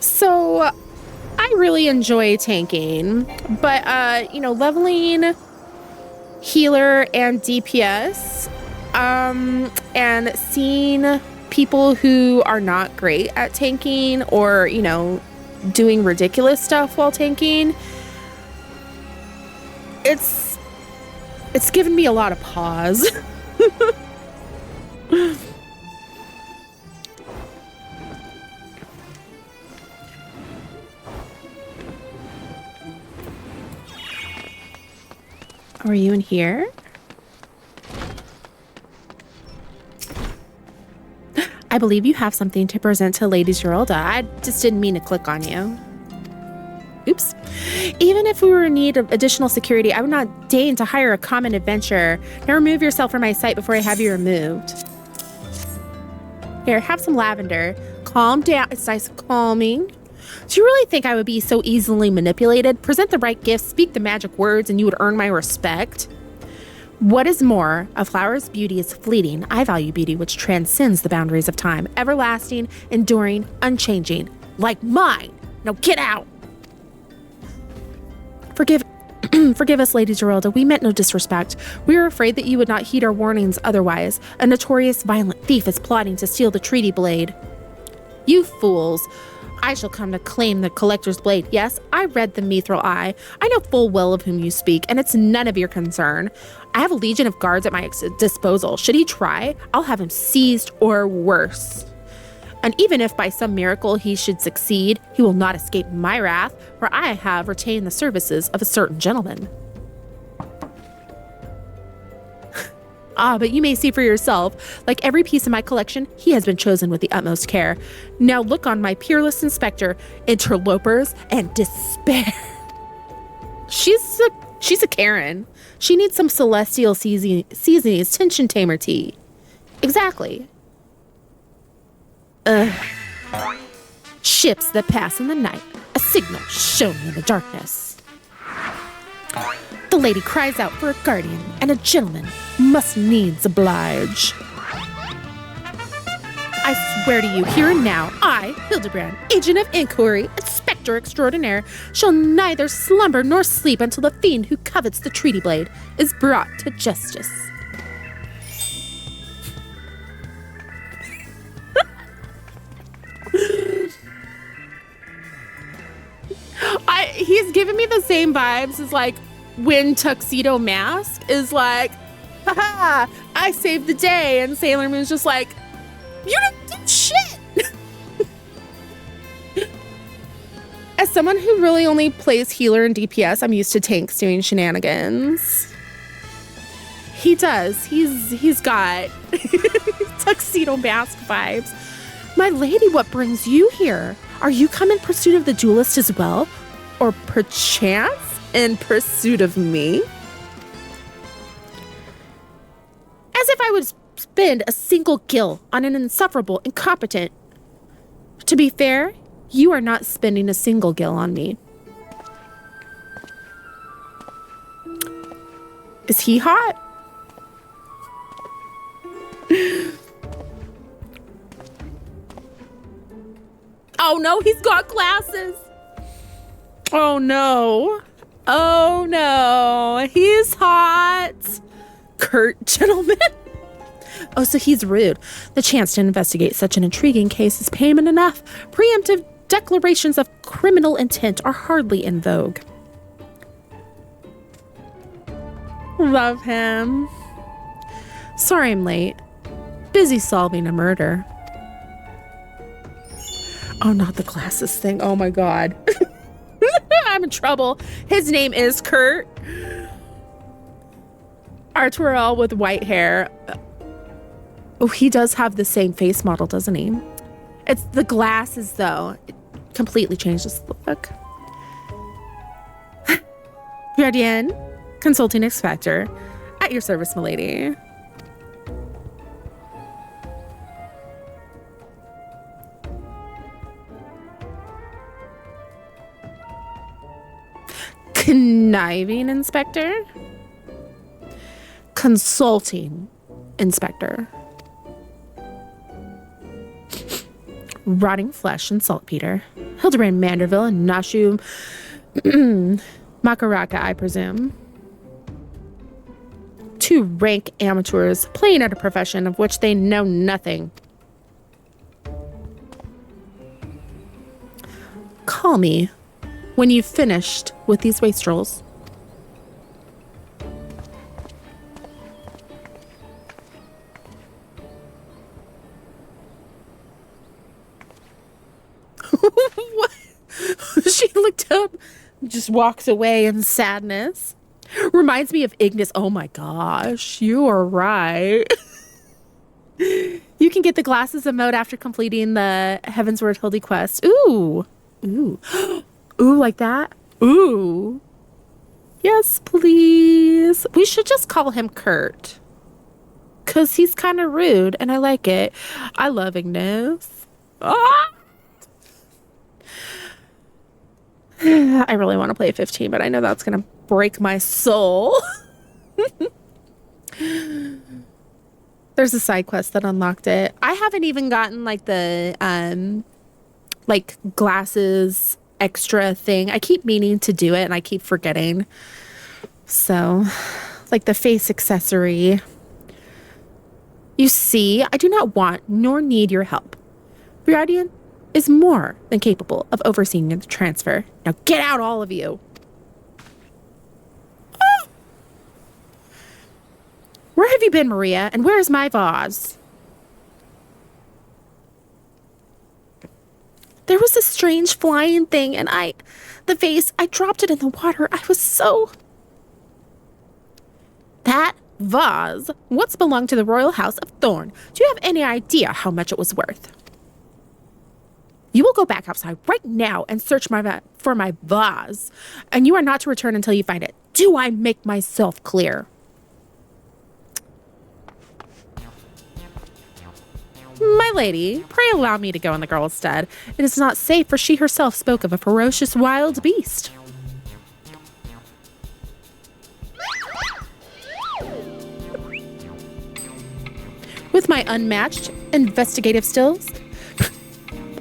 So I really enjoy tanking, but you know, leveling healer and DPS, and seeing people who are not great at tanking or, you know, doing ridiculous stuff while tanking, it's given me a lot of pause. Are you in here? I believe you have something to present to Lady Geralda. I just didn't mean to click on you. Oops. Even if we were in need of additional security, I would not deign to hire a common adventurer. Now remove yourself from my sight before I have you removed. Here, have some lavender. Calm down. It's nice and calming. Do you really think I would be so easily manipulated? Present the right gifts, speak the magic words, and you would earn my respect. What is more, a flower's beauty is fleeting. I value beauty which transcends the boundaries of time, everlasting, enduring, unchanging, like mine. Now get out. Forgive us, Lady Geralda. We meant no disrespect. We were afraid that you would not heed our warnings otherwise. A notorious violent thief is plotting to steal the treaty blade. You fools. I shall come to claim the collector's blade. Yes, I read the mithril eye. I know full well of whom you speak, and it's none of your concern. I have a legion of guards at my disposal. Should he try, I'll have him seized or worse. And even if by some miracle he should succeed, he will not escape my wrath, for I have retained the services of a certain gentleman. But you may see for yourself. Like every piece of my collection, he has been chosen with the utmost care. Now look on my peerless inspector, interlopers, and despair. She's a Karen. She needs some celestial seasonings, tension tamer tea. Exactly. Ships that pass in the night, a signal shown in the darkness. The lady cries out for a guardian, and a gentleman must needs oblige. I swear to you, here and now, I, Hildebrand, agent of inquiry, inspector extraordinaire, shall neither slumber nor sleep until the fiend who covets the treaty blade is brought to justice. giving me the same vibes as like when Tuxedo Mask is like, haha, I saved the day. And Sailor Moon's just like, you didn't do shit. As someone who really only plays healer and DPS, I'm used to tanks doing shenanigans. He does. He's got Tuxedo Mask vibes. My lady, what brings you here? Are you come in pursuit of the duelist as well? Or perchance in pursuit of me? As if I would spend a single gil on an insufferable, incompetent. To be fair, you are not spending a single gil on me. Is he hot? Oh no, he's got glasses. Oh no. Oh no, he's hot. Curt gentleman. Oh, so he's rude. The chance to investigate such an intriguing case is payment enough. Preemptive declarations of criminal intent are hardly in vogue. Love him. Sorry I'm late. Busy solving a murder. Oh, not the glasses thing. Oh my God. I'm in trouble. His name is Curt. Arturel with white hair. Oh, he does have the same face model, doesn't he? It's the glasses, though. It completely changes the look. Briardien, consulting inspector. At your service, milady. Conniving inspector. Consulting inspector. Rotting flesh and saltpeter. Hildebrand, Manderville, and Nashu Makaraka, I presume. Two rank amateurs playing at a profession of which they know nothing. Call me when you've finished with these wastrels. What? She looked up, just walks away in sadness. Reminds me of Ignis. Oh my gosh, you are right. You can get the glasses emote after completing the Heavensward Hildy quest. Ooh. Ooh. Ooh, like that? Ooh. Yes, please. We should just call him Curt. Because he's kind of rude, and I like it. I love Ignis. Ah! I really want to play 15, but I know that's going to break my soul. There's a side quest that unlocked it. I haven't even gotten like the like glasses extra thing. I keep meaning to do it and I keep forgetting. So, like the face accessory. You see, I do not want nor need your help. Briardien is more than capable of overseeing the transfer. Now get out, all of you. Oh. Where have you been, Maria? And where is my vase? There was a strange flying thing and the vase, I dropped it in the water. I was so... That vase once belonged to the royal house of Thorn. Do you have any idea how much it was worth? You will go back outside right now and search for my vase, and you are not to return until you find it. Do I make myself clear? My lady, pray allow me to go in the girl's stead. It is not safe, for she herself spoke of a ferocious wild beast. With my unmatched investigative skills,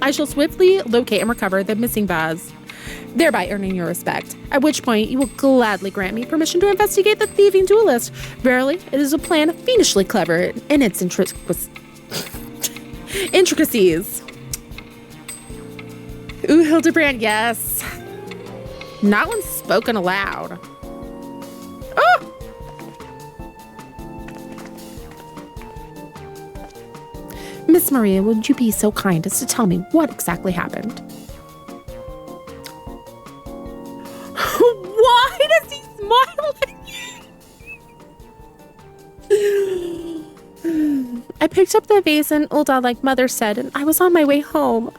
I shall swiftly locate and recover the missing vase, thereby earning your respect, at which point you will gladly grant me permission to investigate the thieving duelist. Verily, it is a plan fiendishly clever in its intricacies. Ooh, Hildebrand, yes. Not when spoken aloud. Oh! Miss Maria, would you be so kind as to tell me what exactly happened? Why does he smile at me? I picked up the vase and Ulda, like Mother said, and I was on my way home.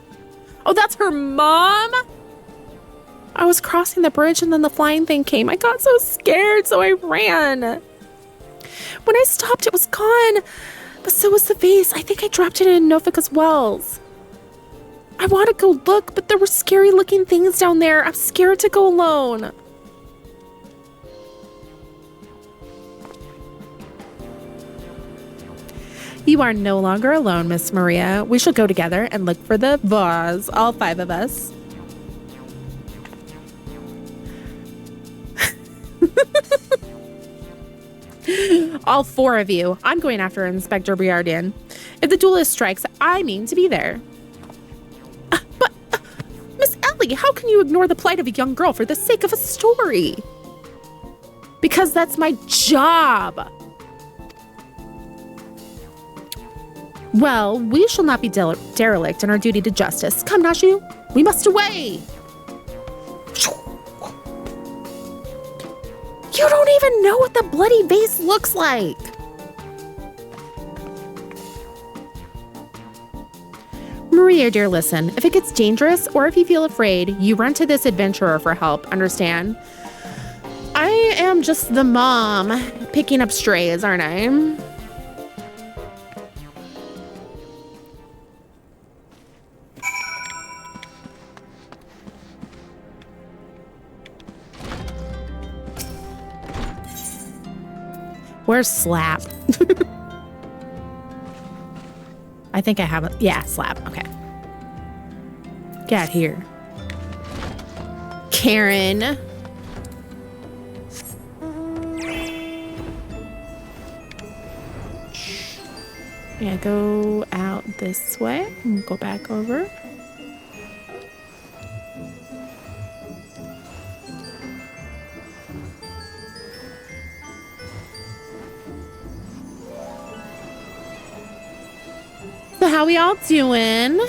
Oh, that's her mom? I was crossing the bridge and then the flying thing came. I got so scared, so I ran. When I stopped, it was gone. But so was the vase. I think I dropped it in Nofika's wells. I want to go look, but there were scary looking things down there. I'm scared to go alone. You are no longer alone, Miss Maria. We shall go together and look for the vase, all 5 of us. All 4 of you. I'm going after Inspector Briardien. If the duelist strikes, I mean to be there. But, Miss Ellie, how can you ignore the plight of a young girl for the sake of a story? Because that's my job. Well, we shall not be derelict in our duty to justice. Come, Nashu, we must away. You don't even know what the bloody vase looks like. Maria, dear, listen. If it gets dangerous or if you feel afraid, you run to this adventurer for help, understand? I am just the mom picking up strays, aren't I? Where's Slap? I think I have it. Yeah, Slap. Okay. Get here. Karen. Yeah, go out this way and go back over. So how we all doing?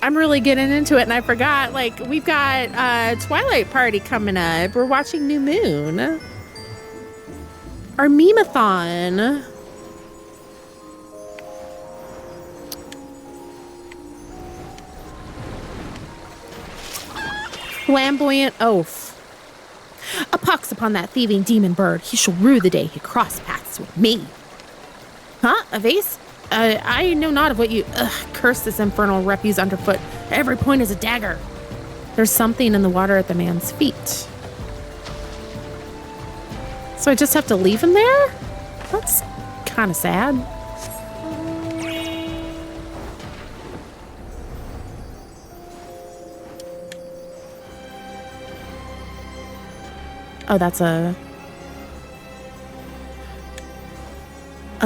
I'm really getting into it and I forgot, like, we've got a Twilight party coming up. We're watching New Moon. Our meme-a-thon. Flamboyant oath. A pox upon that thieving demon bird. He shall rue the day he crossed paths with me. Huh? A vase? I know not of what you... curse this infernal refuse underfoot. Every point is a dagger. There's something in the water at the man's feet. So I just have to leave him there? That's kind of sad. Oh, that's a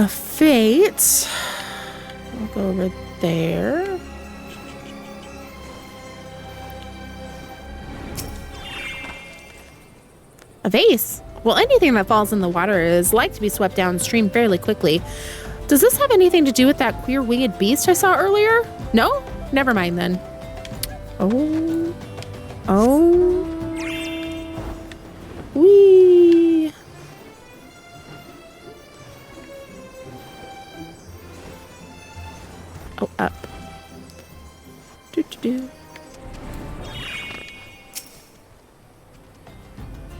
fate. I'll go over there. A vase. Well, anything that falls in the water is like to be swept downstream fairly quickly. Does this have anything to do with that queer winged beast I saw earlier? No? Never mind then. Oh. Oh. Whee! Oh, up. Do.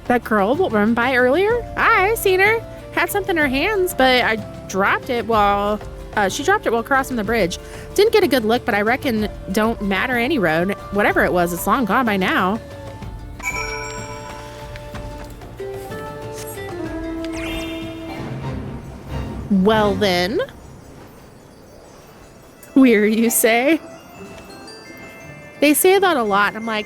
That girl that ran by earlier? I seen her. Had something in her hands, but I dropped it while... she dropped it while crossing the bridge. Didn't get a good look, but I reckon don't matter any road. Whatever it was, it's long gone by now. Well then. Queer, you say? They say that a lot. I'm like,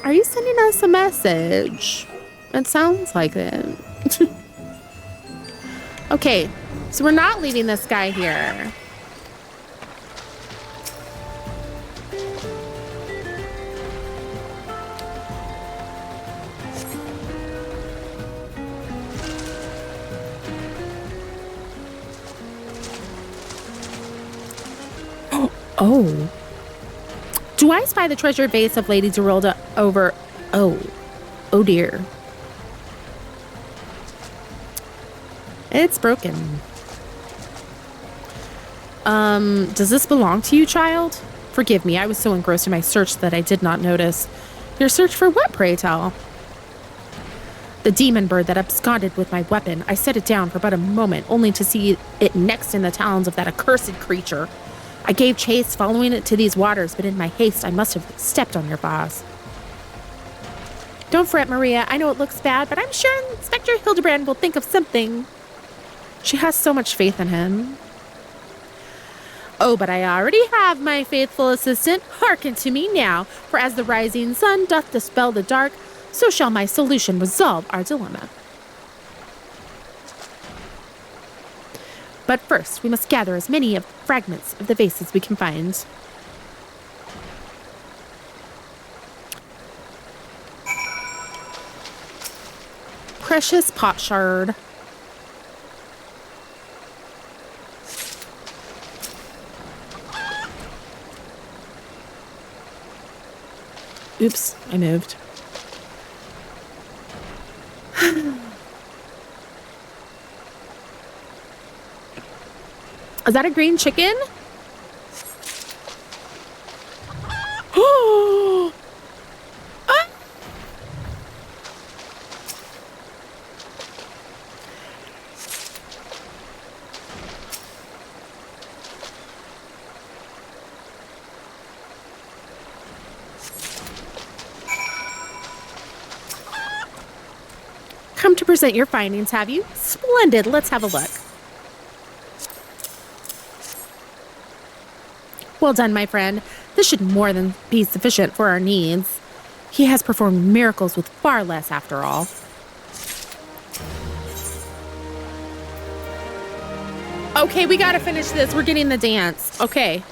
are you sending us a message? It sounds like it. Okay, so we're not leaving this guy here. Oh. Do I spy the treasured vase of Lady Zerulda over... Oh. Oh dear. It's broken. Does this belong to you, child? Forgive me, I was so engrossed in my search that I did not notice. Your search for what, pray tell? The demon bird that absconded with my weapon. I set it down for but a moment, only to see it next in the talons of that accursed creature. I gave chase, following it to these waters, but in my haste, I must have stepped on your vase. Don't fret, Maria. I know it looks bad, but I'm sure Inspector Hildebrand will think of something. She has so much faith in him. Oh, but I already have my faithful assistant. Hearken to me now, for as the rising sun doth dispel the dark, so shall my solution resolve our dilemma. But first, we must gather as many of fragments of the vase as we can find. Precious pot shard. Oops, I moved. Is that a green chicken? Oh! Ah! Come to present your findings, have you? Splendid. Let's have a look. Well done, my friend. This should more than be sufficient for our needs. He has performed miracles with far less, after all. Okay, we gotta finish this. We're getting the dance. Okay.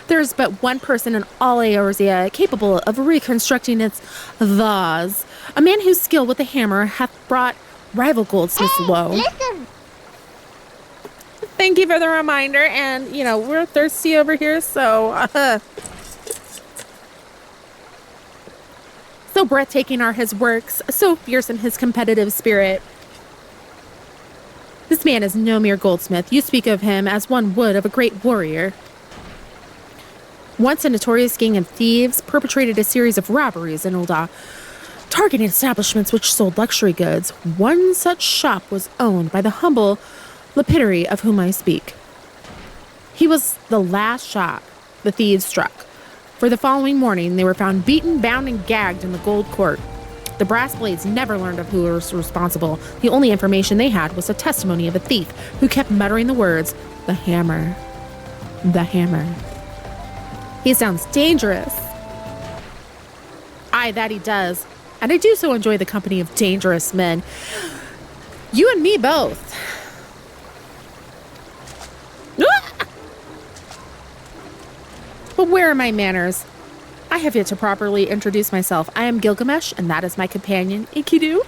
There's but one person in all Eorzea capable of reconstructing its vase. A man whose skill with the hammer hath brought rival goldsmiths low. Listen. Thank you for the reminder, and, you know, we're thirsty over here, so... So breathtaking are his works, so fierce in his competitive spirit. This man is no mere goldsmith. You speak of him as one would of a great warrior. Once a notorious gang of thieves perpetrated a series of robberies in Ul'dah, targeting establishments which sold luxury goods. One such shop was owned by the humble lapidary of whom I speak. He was the last shop the thieves struck, for the following morning they were found beaten, bound, and gagged in the gold court. The brass blades never learned of who was responsible. The only information they had was a testimony of a thief who kept muttering the words, "The hammer, the hammer." He sounds dangerous. Aye, that he does. And I do so enjoy the company of dangerous men. You and me both. But where are my manners? I have yet to properly introduce myself. I am Gilgamesh, and that is my companion, Enkidu.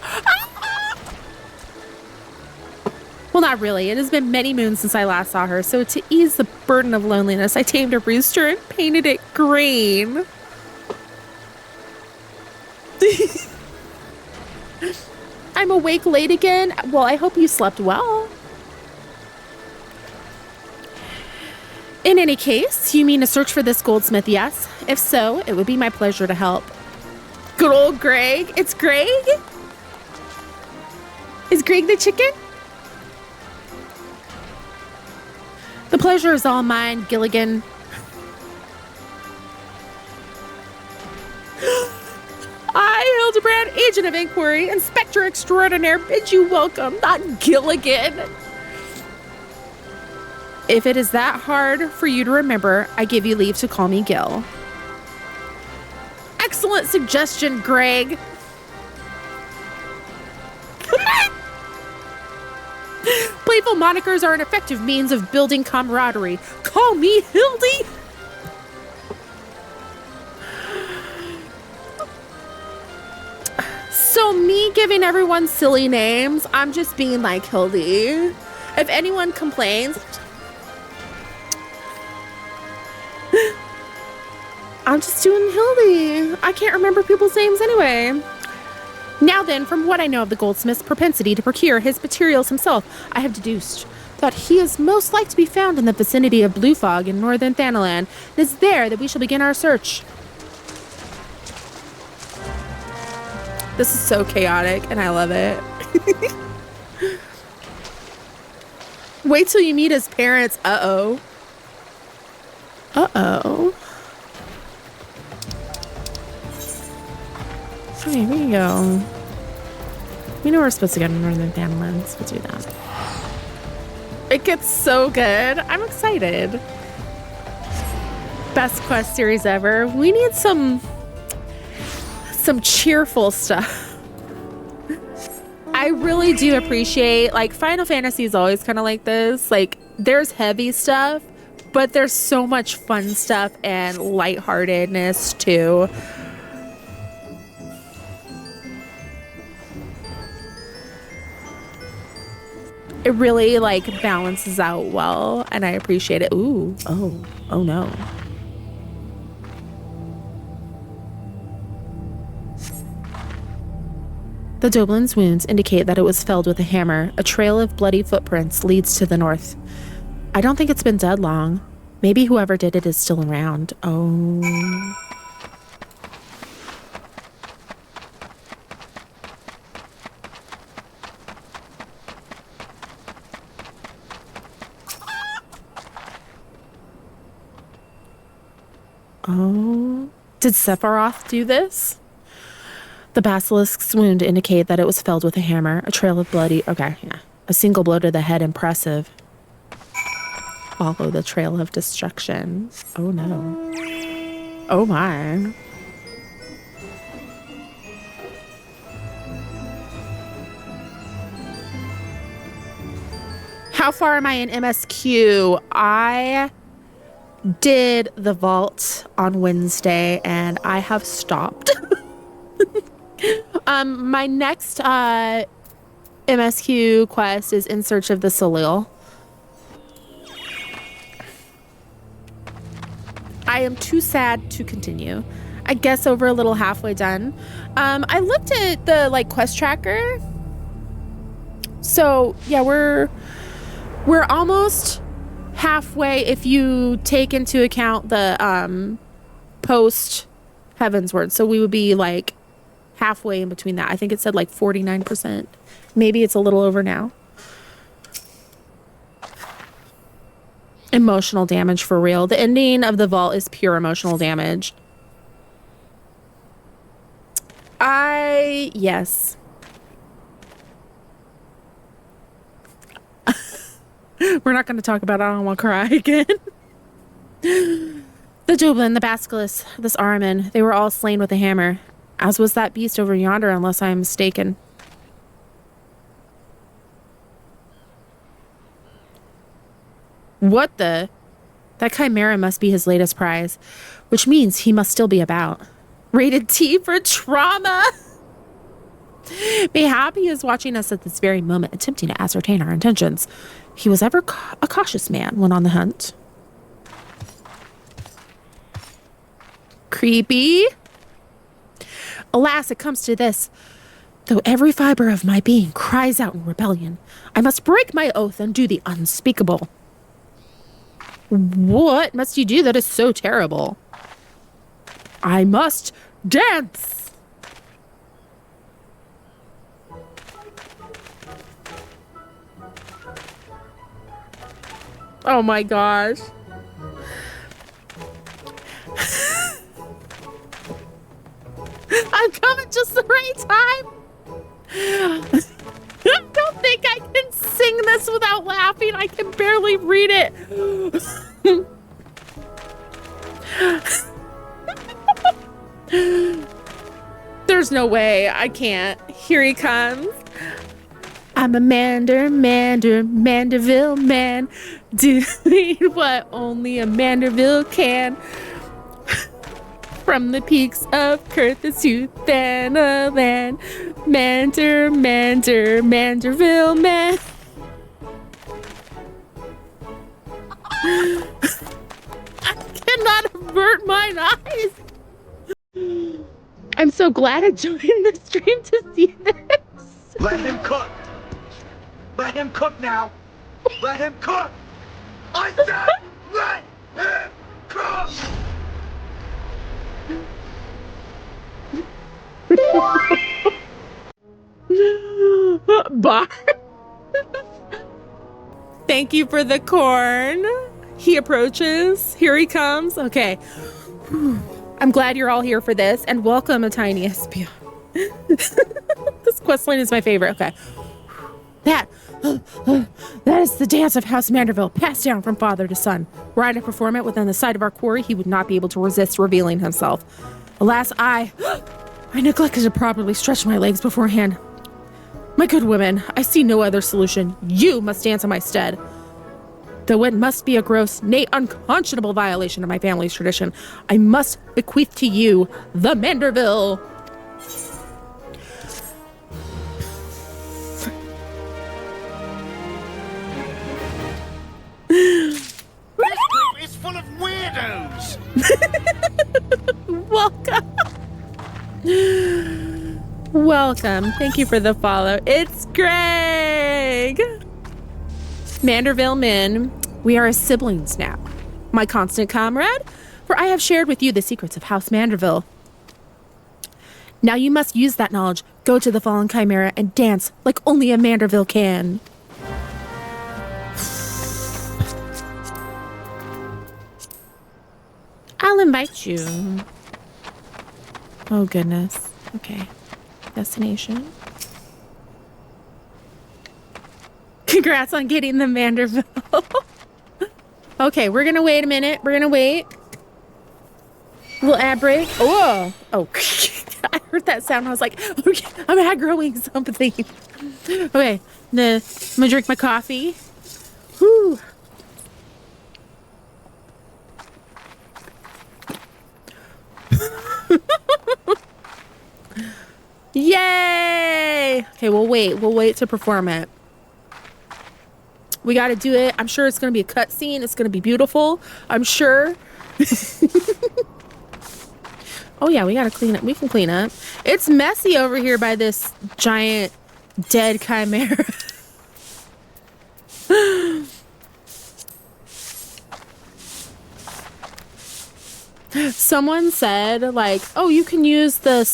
Well, not really. It has been many moons since I last saw her, so to ease the burden of loneliness, I tamed a rooster and painted it green. I'm awake late again. Well, I hope you slept well. In any case, you mean to search for this goldsmith, yes? If so, it would be my pleasure to help. Good old Greg. It's Greg? Is Greg the chicken? The pleasure is all mine, Gilligan. I, Hildebrand, agent of inquiry, inspector extraordinaire, bid you welcome, not Gilligan. If it is that hard for you to remember, I give you leave to call me Gil. Excellent suggestion, Greg. Playful monikers are an effective means of building camaraderie. Call me Hildy. So me giving everyone silly names, I'm just being like Hildy. If anyone complains, I'm just doing Hildy. I can't remember people's names anyway. Now then, from what I know of the goldsmith's propensity to procure his materials himself, I have deduced that he is most like to be found in the vicinity of Blue Fog in northern Thanalan. It is there that we shall begin our search. This is so chaotic, and I love it. Wait till you meet his parents. Uh-oh. Uh-oh. Okay, here you go. We know we're supposed to go to northern Thanalan. We'll do that. It gets so good. I'm excited. Best quest series ever. We need some cheerful stuff. I really do appreciate, like, Final Fantasy is always kind of like this. Like, there's heavy stuff, but there's so much fun stuff and lightheartedness too. It really, like, balances out well, and I appreciate it. Ooh, oh no. The Doblin's wounds indicate that it was felled with a hammer. A trail of bloody footprints leads to the north. I don't think it's been dead long. Maybe whoever did it is still around. Oh. Oh. Did Sephiroth do this? The basilisk's wound indicate that it was felled with a hammer. A trail of bloody... Okay, yeah. A single blow to the head, impressive. Follow the trail of destruction. Oh no. Oh my. How far am I in MSQ? I did the vault on Wednesday and I have stopped. My next MSQ quest is In Search of the Salil. I am too sad to continue. I guess over a little halfway done. I looked at the quest tracker. So yeah, we're almost halfway if you take into account the post Heavensward. So we would be halfway in between that. I think it said 49%. Maybe it's a little over now. Emotional damage for real. The ending of the vault is pure emotional damage. Yes. We're not going to talk about it. I don't want to cry again. The Dublin, the Basilisk, this Ahriman, they were all slain with a hammer, as was that beast over yonder, unless I am mistaken. What the? That chimera must be his latest prize, which means he must still be about. Rated T for trauma. Mayhap he is watching us at this very moment, attempting to ascertain our intentions. He was ever a cautious man when on the hunt. Creepy. Alas, it comes to this. Though every fiber of my being cries out in rebellion, I must break my oath and do the unspeakable. What must you do that is so terrible? I must dance. Oh my gosh. I'm coming just the right time. I don't think I can sing this without laughing. I can barely read it. There's no way. I can't. Here he comes. I'm a Manderville man, doing what only a Manderville can. From the peaks of Curthis to Thanalan, Manderville man. Mine eyes. I'm so glad I joined the stream to see this. Let him cook. Let him cook now. Let him cook. I said let him cook. Bar. Thank you for the corn. He approaches. Here he comes. Okay. I'm glad you're all here for this, and welcome, a tiny espion. This questline is my favorite. Okay. That is the dance of House Manderville, passed down from father to son. Were I to perform it within the sight of our quarry, he would not be able to resist revealing himself. Alas, I neglected to properly stretch my legs beforehand. My good women, I see no other solution. You must dance in my stead. Though it must be a gross, nay, unconscionable violation of my family's tradition, I must bequeath to you the Manderville. This group is full of weirdos. Welcome. Thank you for the follow. It's Greg. Manderville men, we are as siblings now. My constant comrade, for I have shared with you the secrets of House Manderville. Now you must use that knowledge, go to the fallen chimera, and dance like only a Manderville can. I'll invite you. Oh, goodness. Okay. Destination. Congrats on getting the Manderville. Okay, we're gonna wait a minute. We're gonna wait. Little ad break. Oh, oh! I heard that sound. I was like, okay, I'm aggroing something. Okay, I'm gonna drink my coffee. Whew. Yay! Okay, we'll wait. We'll wait to perform it. We got to do it. I'm sure it's going to be a cutscene. It's going to be beautiful. I'm sure. Oh, yeah, we got to clean up. We can clean up. It's messy over here by this giant dead chimera. Someone said, like, oh, you can use the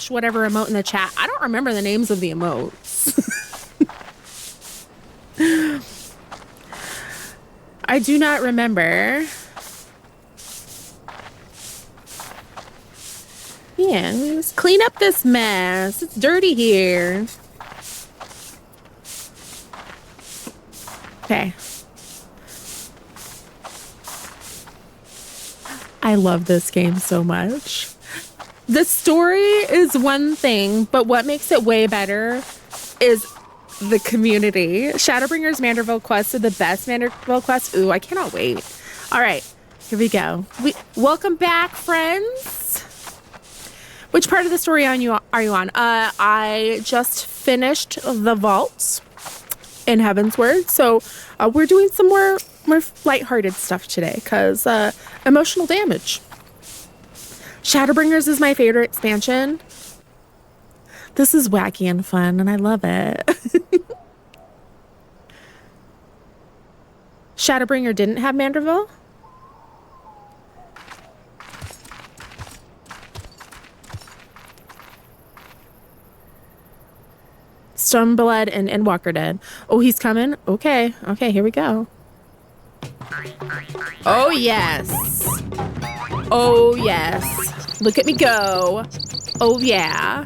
/ whatever emote in the chat. I don't remember the names of the emotes. I do not remember. Yeah, let's clean up this mess. It's dirty here. Okay. I love this game so much. The story is one thing, but what makes it way better is the community. Shadowbringers Manderville quests are the best Manderville quests. Ooh, I cannot wait. All right, here we go. Welcome back, friends. Which part of the story are you on? I just finished the vault in Heavensward, so we're doing some more lighthearted stuff today because emotional damage. Shadowbringers is my favorite expansion. This is wacky and fun, and I love it. Shadowbringer didn't have Manderville? Stormblood and Endwalker Dead. Oh, he's coming? Okay. Okay, here we go. Oh, yes. Oh, yes. Look at me go. Oh, yeah.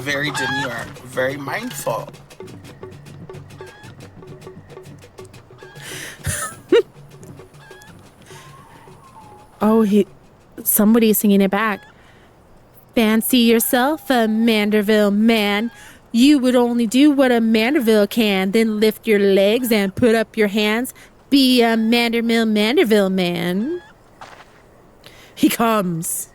Very demure, very mindful. Oh, somebody's singing it back. Fancy yourself a Manderville man. You would only do what a Manderville can, then lift your legs and put up your hands. Be a Manderville man. He comes.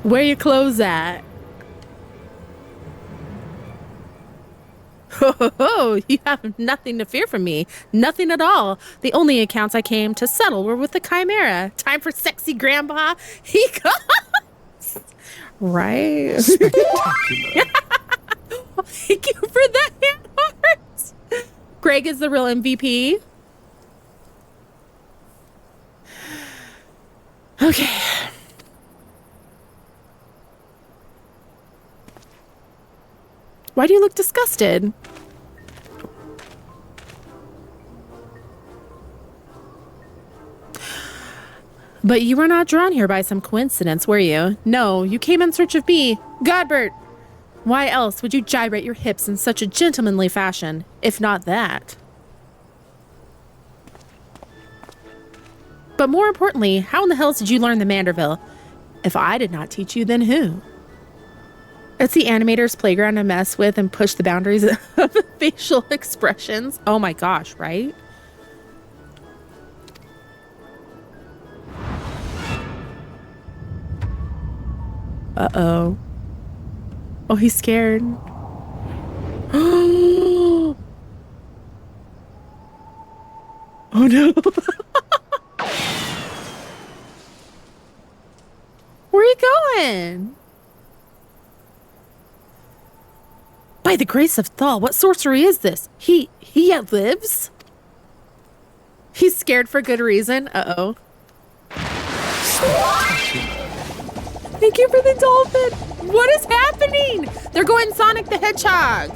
Where your clothes at? Ho, ho, ho, you have nothing to fear from me. Nothing at all. The only accounts I came to settle were with the Chimera. Time for sexy grandpa. He comes. Right. Spectacular. Thank you for that hand heart. Greg is the real MVP. Okay. Why do you look disgusted? But you were not drawn here by some coincidence, were you? No, you came in search of me. Godbert! Why else would you gyrate your hips in such a gentlemanly fashion, if not that? But more importantly, how in the hell did you learn the Manderville? If I did not teach you, then who? It's the animator's playground to mess with and push the boundaries of facial expressions. Oh my gosh, right? Uh-oh. Oh, he's scared. Oh no. Where are you going? By the grace of Thal, what sorcery is this? He yet lives? He's scared for good reason. Uh-oh. Thank you for the dolphin. What is happening? They're going Sonic the Hedgehog.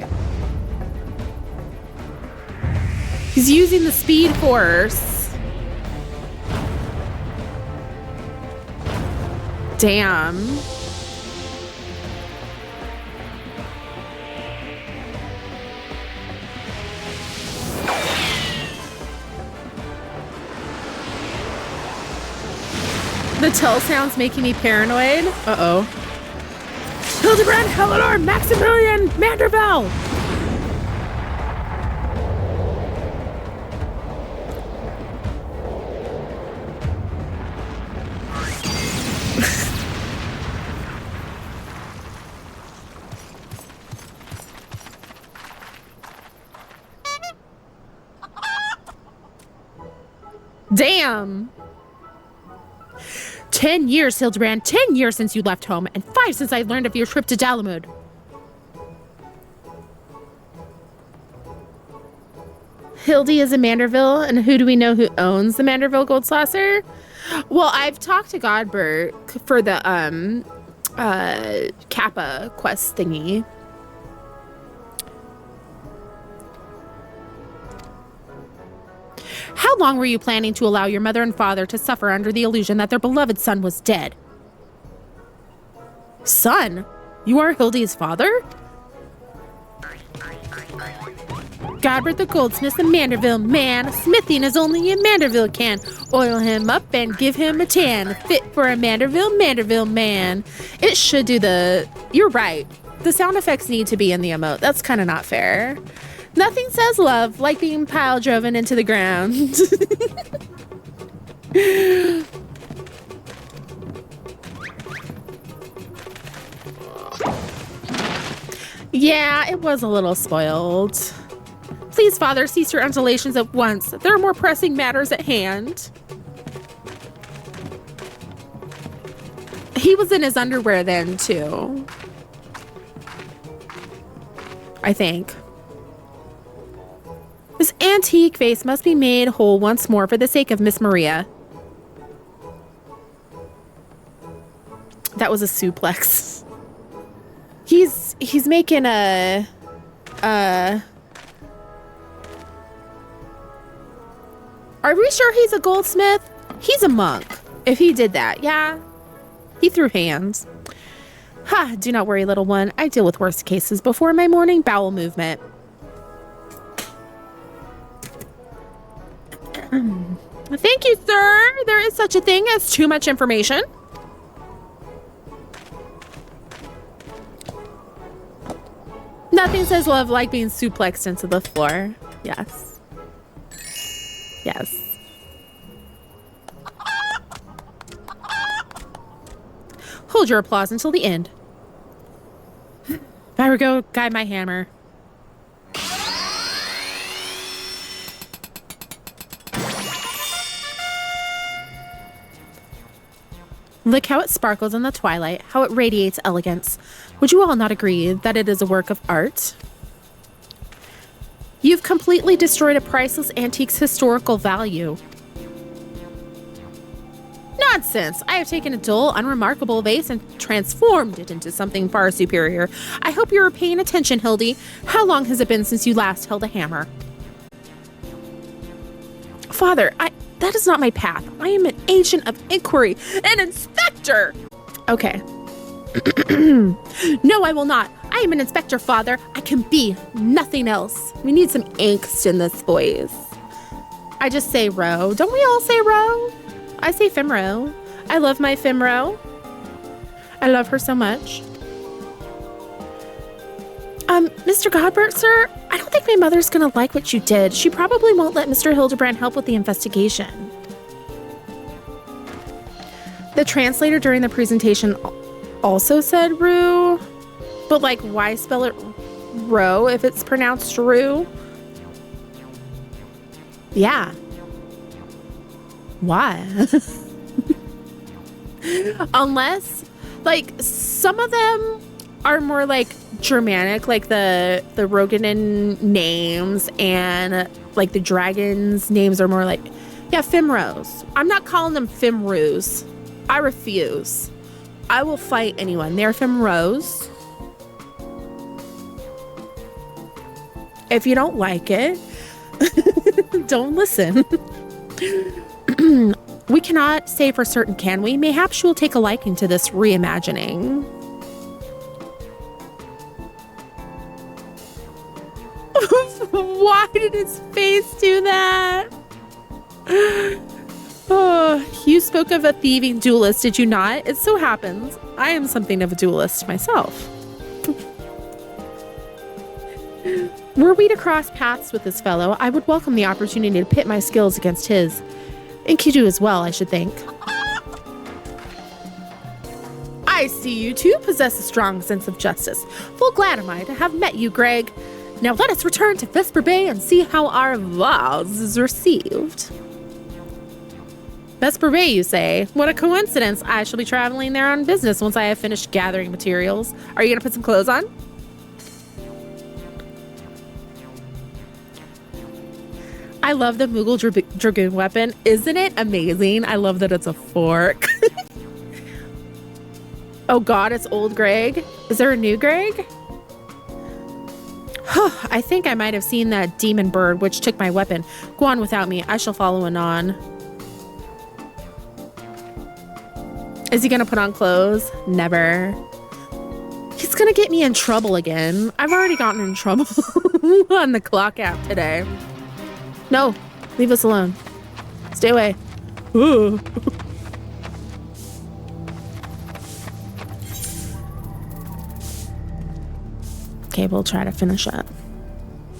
He's using the Speed Force. Damn. The tell sound's making me paranoid. Uh-oh. Hildebrand, Eleazar, Maximilian, Manderville! Damn! 10 years, Hildebrand. 10 years since you left home, and 5 since I learned of your trip to Dalamud. Hildy is a Manderville, and who do we know who owns the Manderville Gold Saucer? Well, I've talked to Godbert for the Kappa quest thingy. How long were you planning to allow your mother and father to suffer under the illusion that their beloved son was dead? Son? You are Hildy's father? Godbert the goldsmith of Manderville, man. Smithing is only a Manderville can. Oil him up and give him a tan. Fit for a Manderville man. It should do the... You're right. The sound effects need to be in the emote. That's kind of not fair. Nothing says love like being pile driven into the ground. Yeah, it was a little spoiled. Please, Father, cease your undulations at once. There are more pressing matters at hand. He was in his underwear then, too. I think. This antique vase must be made whole once more for the sake of Miss Maria. That was a suplex. He's making a are we sure he's a goldsmith? He's a monk. If he did that, yeah. He threw hands. Ha, do not worry, little one. I deal with worse cases before my morning bowel movement. Thank you, sir. There is such a thing as too much information. Nothing says love like being suplexed into the floor. Yes. Yes. Hold your applause until the end. Virgo, guide my hammer. Look how it sparkles in the twilight, how it radiates elegance. Would you all not agree that it is a work of art? You've completely destroyed a priceless antique's historical value. Nonsense! I have taken a dull, unremarkable vase and transformed it into something far superior. I hope you were paying attention, Hildy. How long has it been since you last held a hammer? Father, that is not my path. I am an agent of inquiry, an inspector! Okay. No, I will not. I am an inspector, Father. I can be nothing else. We need some angst in this voice. I just say Ro. Don't we all say Ro? I say Fimro. I love my Fimro. I love her so much. Mr. Godbert, sir, I don't think my mother's gonna like what you did. She probably won't let Mr. Hildebrand help with the investigation. The translator during the presentation also said Rue, but like, why spell it Ro if it's pronounced Rue? Yeah. Why? Unless, like, some of them are more like Germanic, like the Roganin names, and like the dragons' names are more like, yeah, Fimros. I'm not calling them Fimrus. I refuse. I will fight anyone. They're Fimros. If you don't like it, don't listen. We cannot say for certain, can we? Mayhaps she will take a liking to this reimagining. Why did his face do that? Oh, you spoke of a thieving duelist, did you not? It so happens I am something of a duelist myself. Were we to cross paths with this fellow, I would welcome the opportunity to pit my skills against his. Enkidu as well, I should think. I see you two possess a strong sense of justice. Full glad am I to have met you, Greg. Now let us return to Vesper Bay and see how our vase is received. Vesper Bay, you say? What a coincidence. I shall be traveling there on business once I have finished gathering materials. Are you going to put some clothes on? I love the Moogle Dragoon weapon. Isn't it amazing? I love that it's a fork. Oh God, it's old Greg. Is there a new Greg? I think I might have seen that demon bird which took my weapon. Go on without me. I shall follow anon. Is he gonna put on clothes? Never. He's gonna get me in trouble again. I've already gotten in trouble on the clock app today. No, leave us alone. Stay away. Ooh. Okay, we'll try to finish up.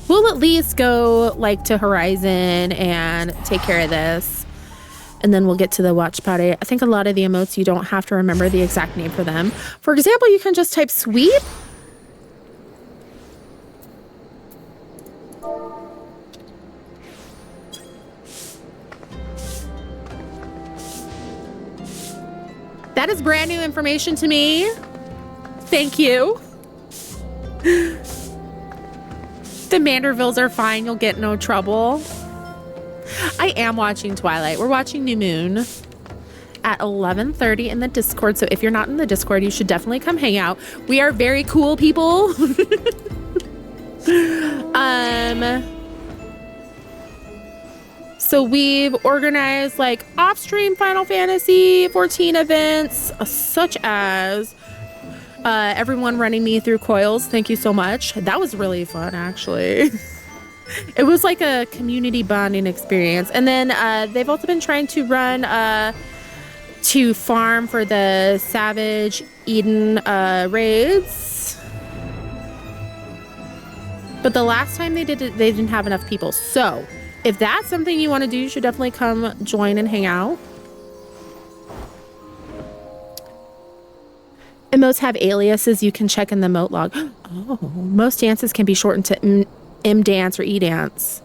We'll at least go like to Horizon and take care of this. And then we'll get to the watch party. I think a lot of the emotes, you don't have to remember the exact name for them. For example, you can just type sweep. That is brand new information to me. Thank you. The Mandervilles are fine. You'll get no trouble. I am watching Twilight. We're watching New Moon at 11:30 in the Discord. So if you're not in the Discord, you should definitely come hang out. We are very cool people. So we've organized like off-stream Final Fantasy XIV events, such as everyone running me through coils. Thank you so much. That was really fun, actually. It was like a community bonding experience. And then they've also been trying to run to farm for the Savage Eden raids. But the last time they did it, they didn't have enough people. So if that's something you want to do, you should definitely come join and hang out. Emotes have aliases you can check in the emote log. Oh, most dances can be shortened to M dance or E dance.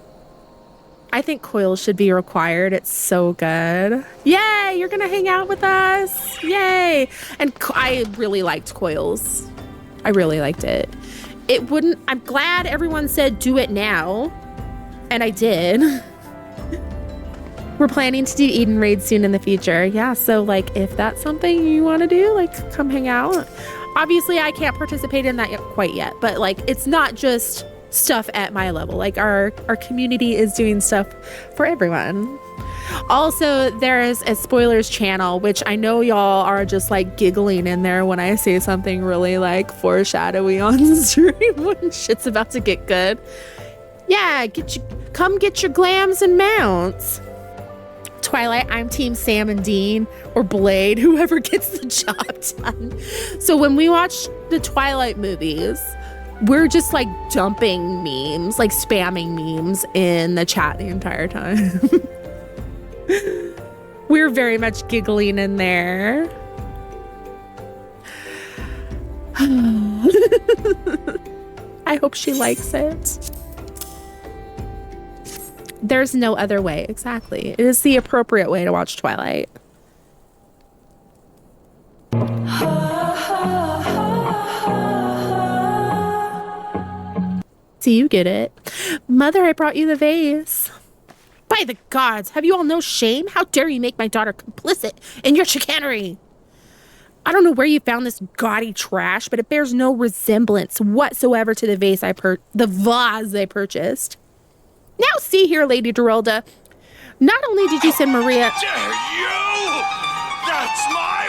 I think coils should be required. It's so good. Yay, you're gonna hang out with us. Yay. And I really liked coils. I really liked it. I'm glad everyone said do it now. And I did. We're planning to do Eden Raid soon in the future. Yeah, so like if that's something you want to do, like come hang out. Obviously I can't participate in that quite yet, but like it's not just stuff at my level. Like our community is doing stuff for everyone. Also, there's a spoilers channel, which I know y'all are just like giggling in there when I say something really like foreshadowy on stream when shit's about to get good. Yeah, come get your glams and mounts. Twilight, I'm team Sam and Dean or Blade, whoever gets the job done. So when we watch the Twilight movies, we're just like dumping memes, like spamming memes in the chat the entire time. We're very much giggling in there. I hope she likes it. There's no other way. Exactly. It is the appropriate way to watch Twilight. So you get it. Mother, I brought you the vase. By the gods, have you all no shame? How dare you make my daughter complicit in your chicanery? I don't know where you found this gaudy trash, but it bears no resemblance whatsoever to the vase vase I purchased. Now see here, Lady Geralda. Not only did you send Maria... How dare you! That's my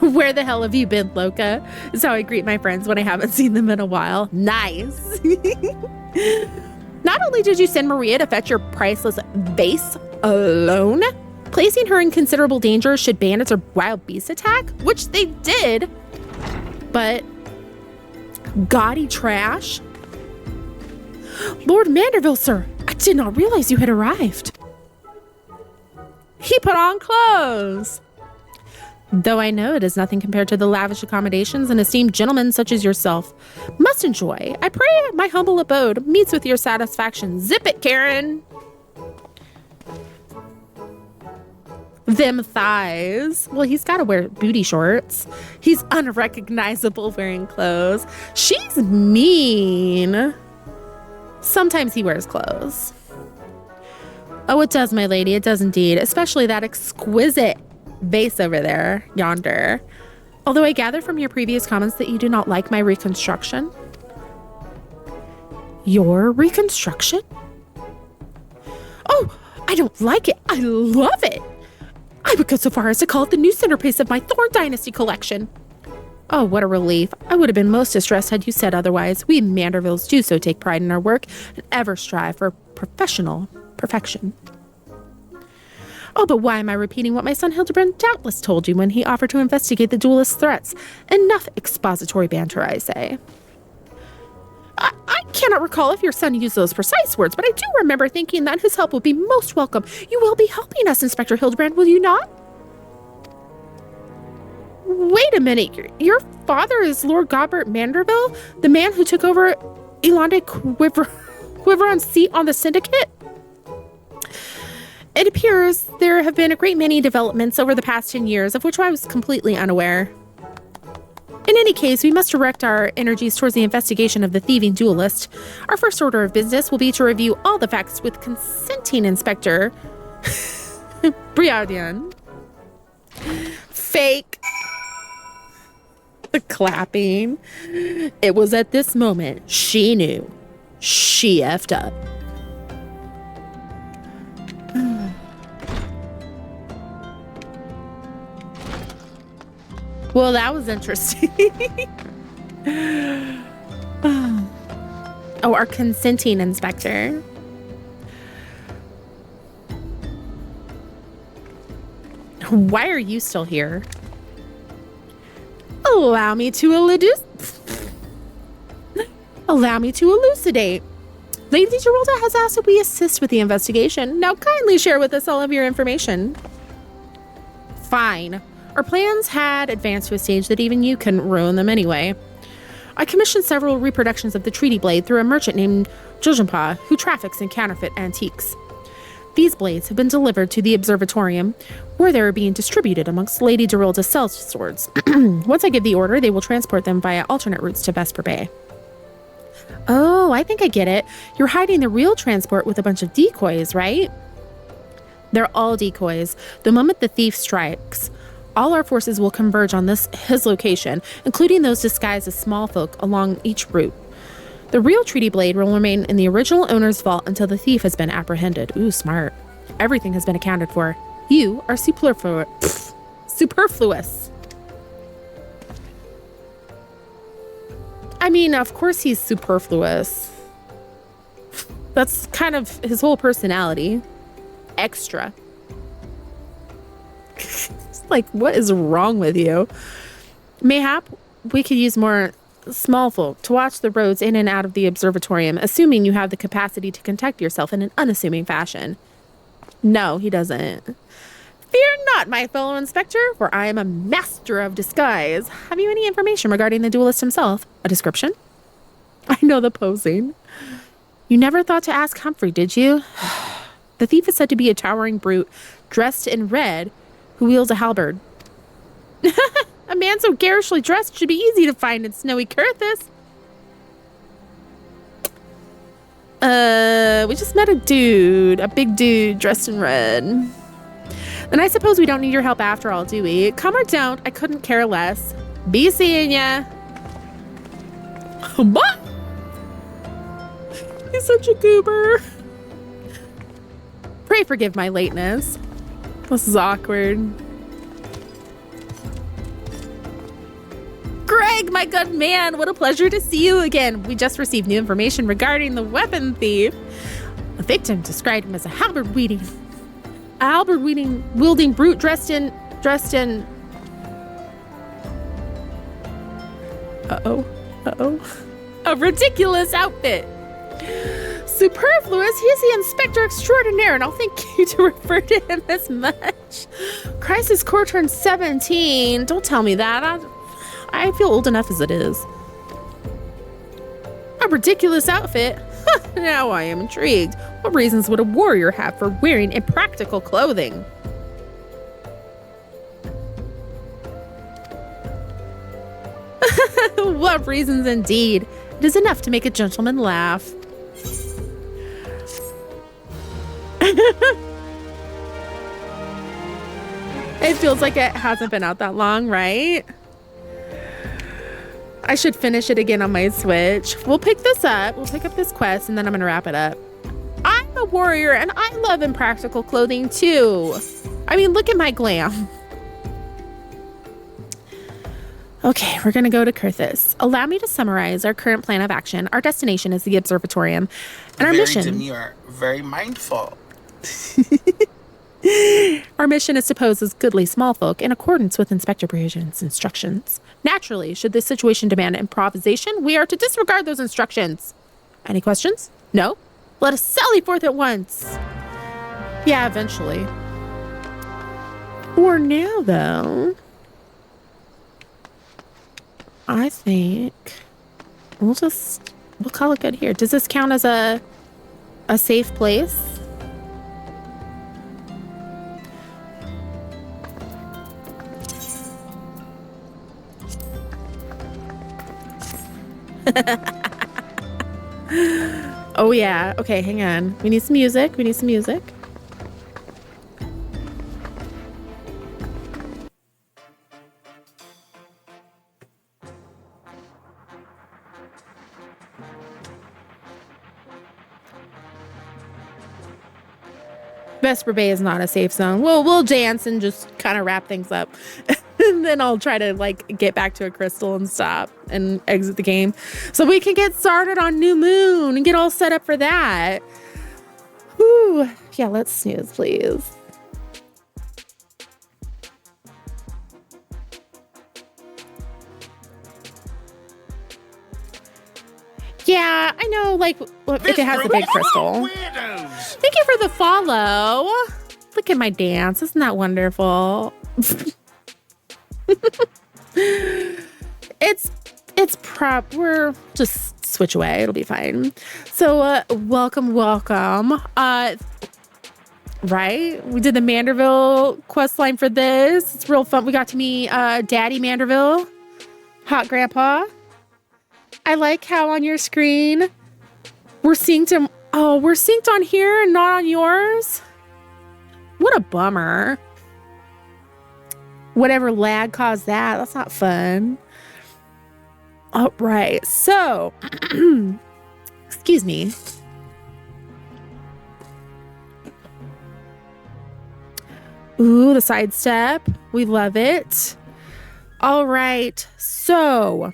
power! Where the hell have you been, Loca? Is how I greet my friends when I haven't seen them in a while. Nice. Not only did you send Maria to fetch your priceless vase alone, placing her in considerable danger should bandits or wild beasts attack, which they did, but gaudy trash? Lord Manderville, sir, I did not realize you had arrived. He put on clothes. Though I know it is nothing compared to the lavish accommodations an esteemed gentleman such as yourself must enjoy, I pray my humble abode meets with your satisfaction. Zip it, Karen. Them thighs. Well, he's got to wear booty shorts. He's unrecognizable wearing clothes. She's mean. Sometimes he wears clothes. Oh, it does, my lady. It does indeed. Especially that exquisite vase over there, yonder. Although I gather from your previous comments that you do not like my reconstruction. Your reconstruction? Oh, I don't like it. I love it. I would go so far as to call it the new centerpiece of my Thorn Dynasty collection. Oh, what a relief. I would have been most distressed had you said otherwise. We Mandervilles do so take pride in our work and ever strive for professional perfection. Oh, but why am I repeating what my son Hildebrand doubtless told you when he offered to investigate the duelist's threats? Enough expository banter, I say. I cannot recall if your son used those precise words, but I do remember thinking that his help would be most welcome. You will be helping us, Inspector Hildebrand, will you not? Wait a minute. Your father is Lord Godbert Manderville, the man who took over Elonde Quiveron's seat on the Syndicate? It appears there have been a great many developments over the past 10 years, of which I was completely unaware. In any case, we must direct our energies towards the investigation of the thieving duelist. Our first order of business will be to review all the facts with consenting Inspector Briardien. Fake. The clapping. It was at this moment she knew she effed up. Well, that was interesting. Oh, our consenting inspector. Why are you still here? Allow me to elucidate. Lady Geralda has asked that we assist with the investigation. Now kindly share with us all of your information. Fine. Our plans had advanced to a stage that even you couldn't ruin them anyway. I commissioned several reproductions of the treaty blade through a merchant named Jojumpa, who traffics in counterfeit antiques. These blades have been delivered to the observatorium, where they are being distributed amongst Lady Geralda's sell swords. Once I give the order, they will transport them via alternate routes to Vesper Bay. Oh, I think I get it. You're hiding the real transport with a bunch of decoys, right? They're all decoys. The moment the thief strikes, all our forces will converge on his location, including those disguised as small folk along each route. The real treaty blade will remain in the original owner's vault until the thief has been apprehended. Ooh, smart. Everything has been accounted for. You are superfluous. I mean, of course he's superfluous. That's kind of his whole personality. Extra. It's like, what is wrong with you? Mayhap we could use more small folk to watch the roads in and out of the observatorium, assuming you have the capacity to conduct yourself in an unassuming fashion. No, he doesn't. Fear not, my fellow inspector, for I am a master of disguise. Have you any information regarding the duelist himself? A description? I know the posing. You never thought to ask Humphrey, did you? The thief is said to be a towering brute, dressed in red, who wields a halberd. A man so garishly dressed should be easy to find in snowy Curthis. We just met a big dude dressed in red. Then I suppose we don't need your help after all, do we? Come or don't, I couldn't care less. Be seeing ya. What? He's such a goober. Pray forgive my lateness. This is awkward. Greg, my good man, what a pleasure to see you again. We just received new information regarding the weapon thief. The victim described him as a halberd wielding brute dressed in. A ridiculous outfit. Superfluous, he is the inspector extraordinaire, and I'll thank you to refer to him as much. Crisis Core turned 17. Don't tell me that. I feel old enough as it is. A ridiculous outfit? Now I am intrigued. What reasons would a warrior have for wearing impractical clothing? What reasons indeed? It is enough to make a gentleman laugh. It feels like it hasn't been out that long, right? I should finish it again on my Switch. We'll pick this up. We'll pick up this quest, and then I'm going to wrap it up. I'm a warrior, and I love impractical clothing, too. I mean, look at my glam. Okay, we're going to go to Curthis. Allow me to summarize our current plan of action. Our destination is the observatorium, and our mission... Very demure, very mindful. Our mission is to pose as goodly small folk in accordance with Inspector Briardion's instructions. Naturally, should this situation demand improvisation, we are to disregard those instructions. Any questions? No? Let us sally forth at once. Yeah, eventually. For now, though, I think we'll call it good here. Does this count as a safe place? Oh yeah. Okay, hang on. We need some music. Vesper Bay is not a safe zone. We'll dance and just kind of wrap things up. And then I'll try to get back to a crystal and stop and exit the game so we can get started on New Moon and get all set up for that. Whew. Yeah, let's snooze, please. Yeah, I know, like, if it has the big crystal. Weirdos. Thank you for the follow. Look at my dance. Isn't that wonderful? It's prep. We're just switch away. It'll be fine. So, welcome. Right? We did the Manderville quest line for this. It's real fun. We got to meet Daddy Manderville, Hot Grandpa. I like how on your screen we're synced. We're synced on here and not on yours. What a bummer. Whatever lag caused that. That's not fun. All right. So, excuse me. Ooh, the sidestep. We love it. All right. So,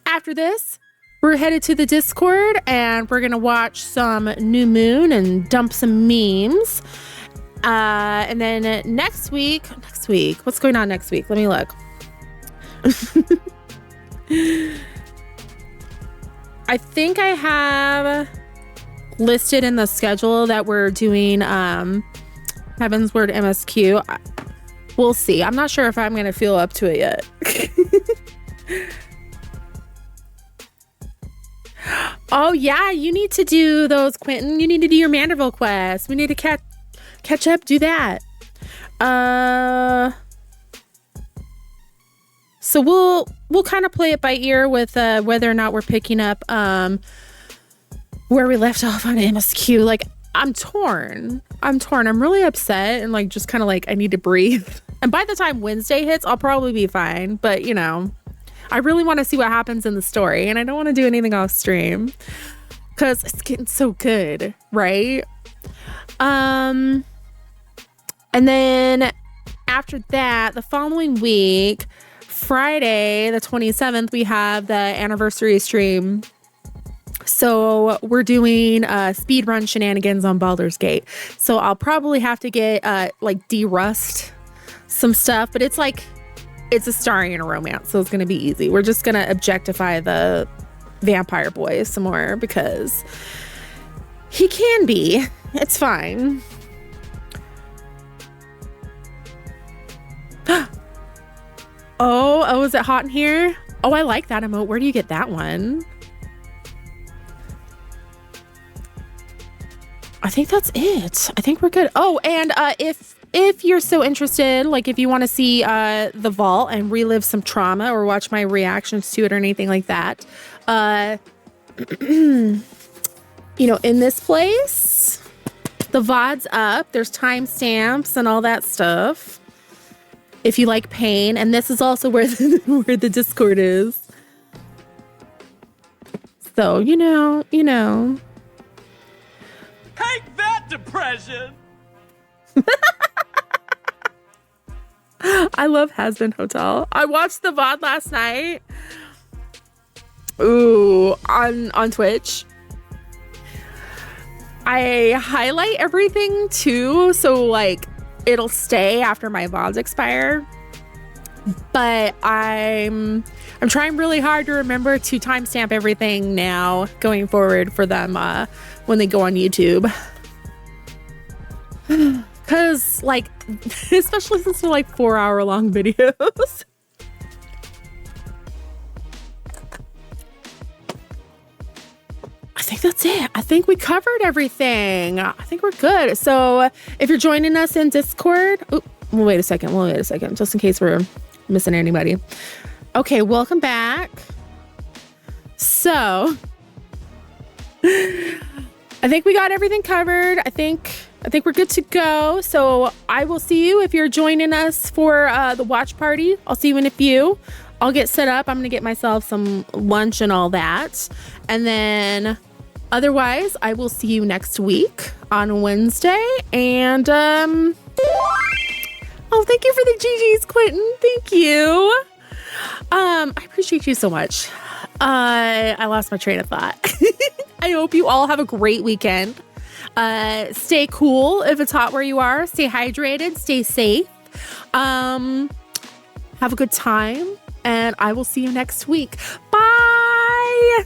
after this, we're headed to the Discord and we're going to watch some New Moon and dump some memes. And then next week, what's going on next week? Let me look. I think I have listed in the schedule that we're doing Heaven's Word MSQ. We'll see. I'm not sure if I'm going to feel up to it yet. Oh, yeah. You need to do those, Quentin. You need to do your Manderville quest. We need to catch up. Do that. So we'll kind of play it by ear with whether or not we're picking up where we left off on MSQ. Like, I'm torn. I'm really upset and like just kind of like I need to breathe. And by the time Wednesday hits, I'll probably be fine. But you know, I really want to see what happens in the story, and I don't want to do anything off stream because it's getting so good, right? And then after that, the following week, Friday, the 27th, we have the anniversary stream. So we're doing speedrun shenanigans on Baldur's Gate. So I'll probably have to get like de-rust some stuff, but it's like it's a starring in a romance, so it's gonna be easy. We're just gonna objectify the vampire boy some more because he can be. It's fine. Oh, is it hot in here? Oh, I like that emote. Where do you get that one? I think that's it. I think we're good. Oh, and if you're so interested, like if you want to see the vault and relive some trauma or watch my reactions to it or anything like that, you know, in this place, the VOD's up. There's timestamps and all that stuff. If you like pain, and this is also where the Discord is. So, you know. Take that, depression! I love Has Been Hotel. I watched the VOD last night. Ooh, on Twitch. I highlight everything too, so like it'll stay after my VODs expire. But I'm trying really hard to remember to timestamp everything now going forward for them when they go on YouTube. Because like, especially since they're like 4-hour long videos. I think that's it. I think we covered everything. I think we're good. So if you're joining us in Discord, we'll wait a second, just in case we're missing anybody. Okay, welcome back. So I think we got everything covered. I think we're good to go. So I will see you if you're joining us for the watch party. I'll see you in a few. I'll get set up. I'm going to get myself some lunch and all that. And then otherwise, I will see you next week on Wednesday. And oh, thank you for the GGs, Quentin. Thank you. I appreciate you so much. I lost my train of thought. I hope you all have a great weekend. Stay cool if it's hot where you are. Stay hydrated. Stay safe. Have a good time. And I will see you next week. Bye.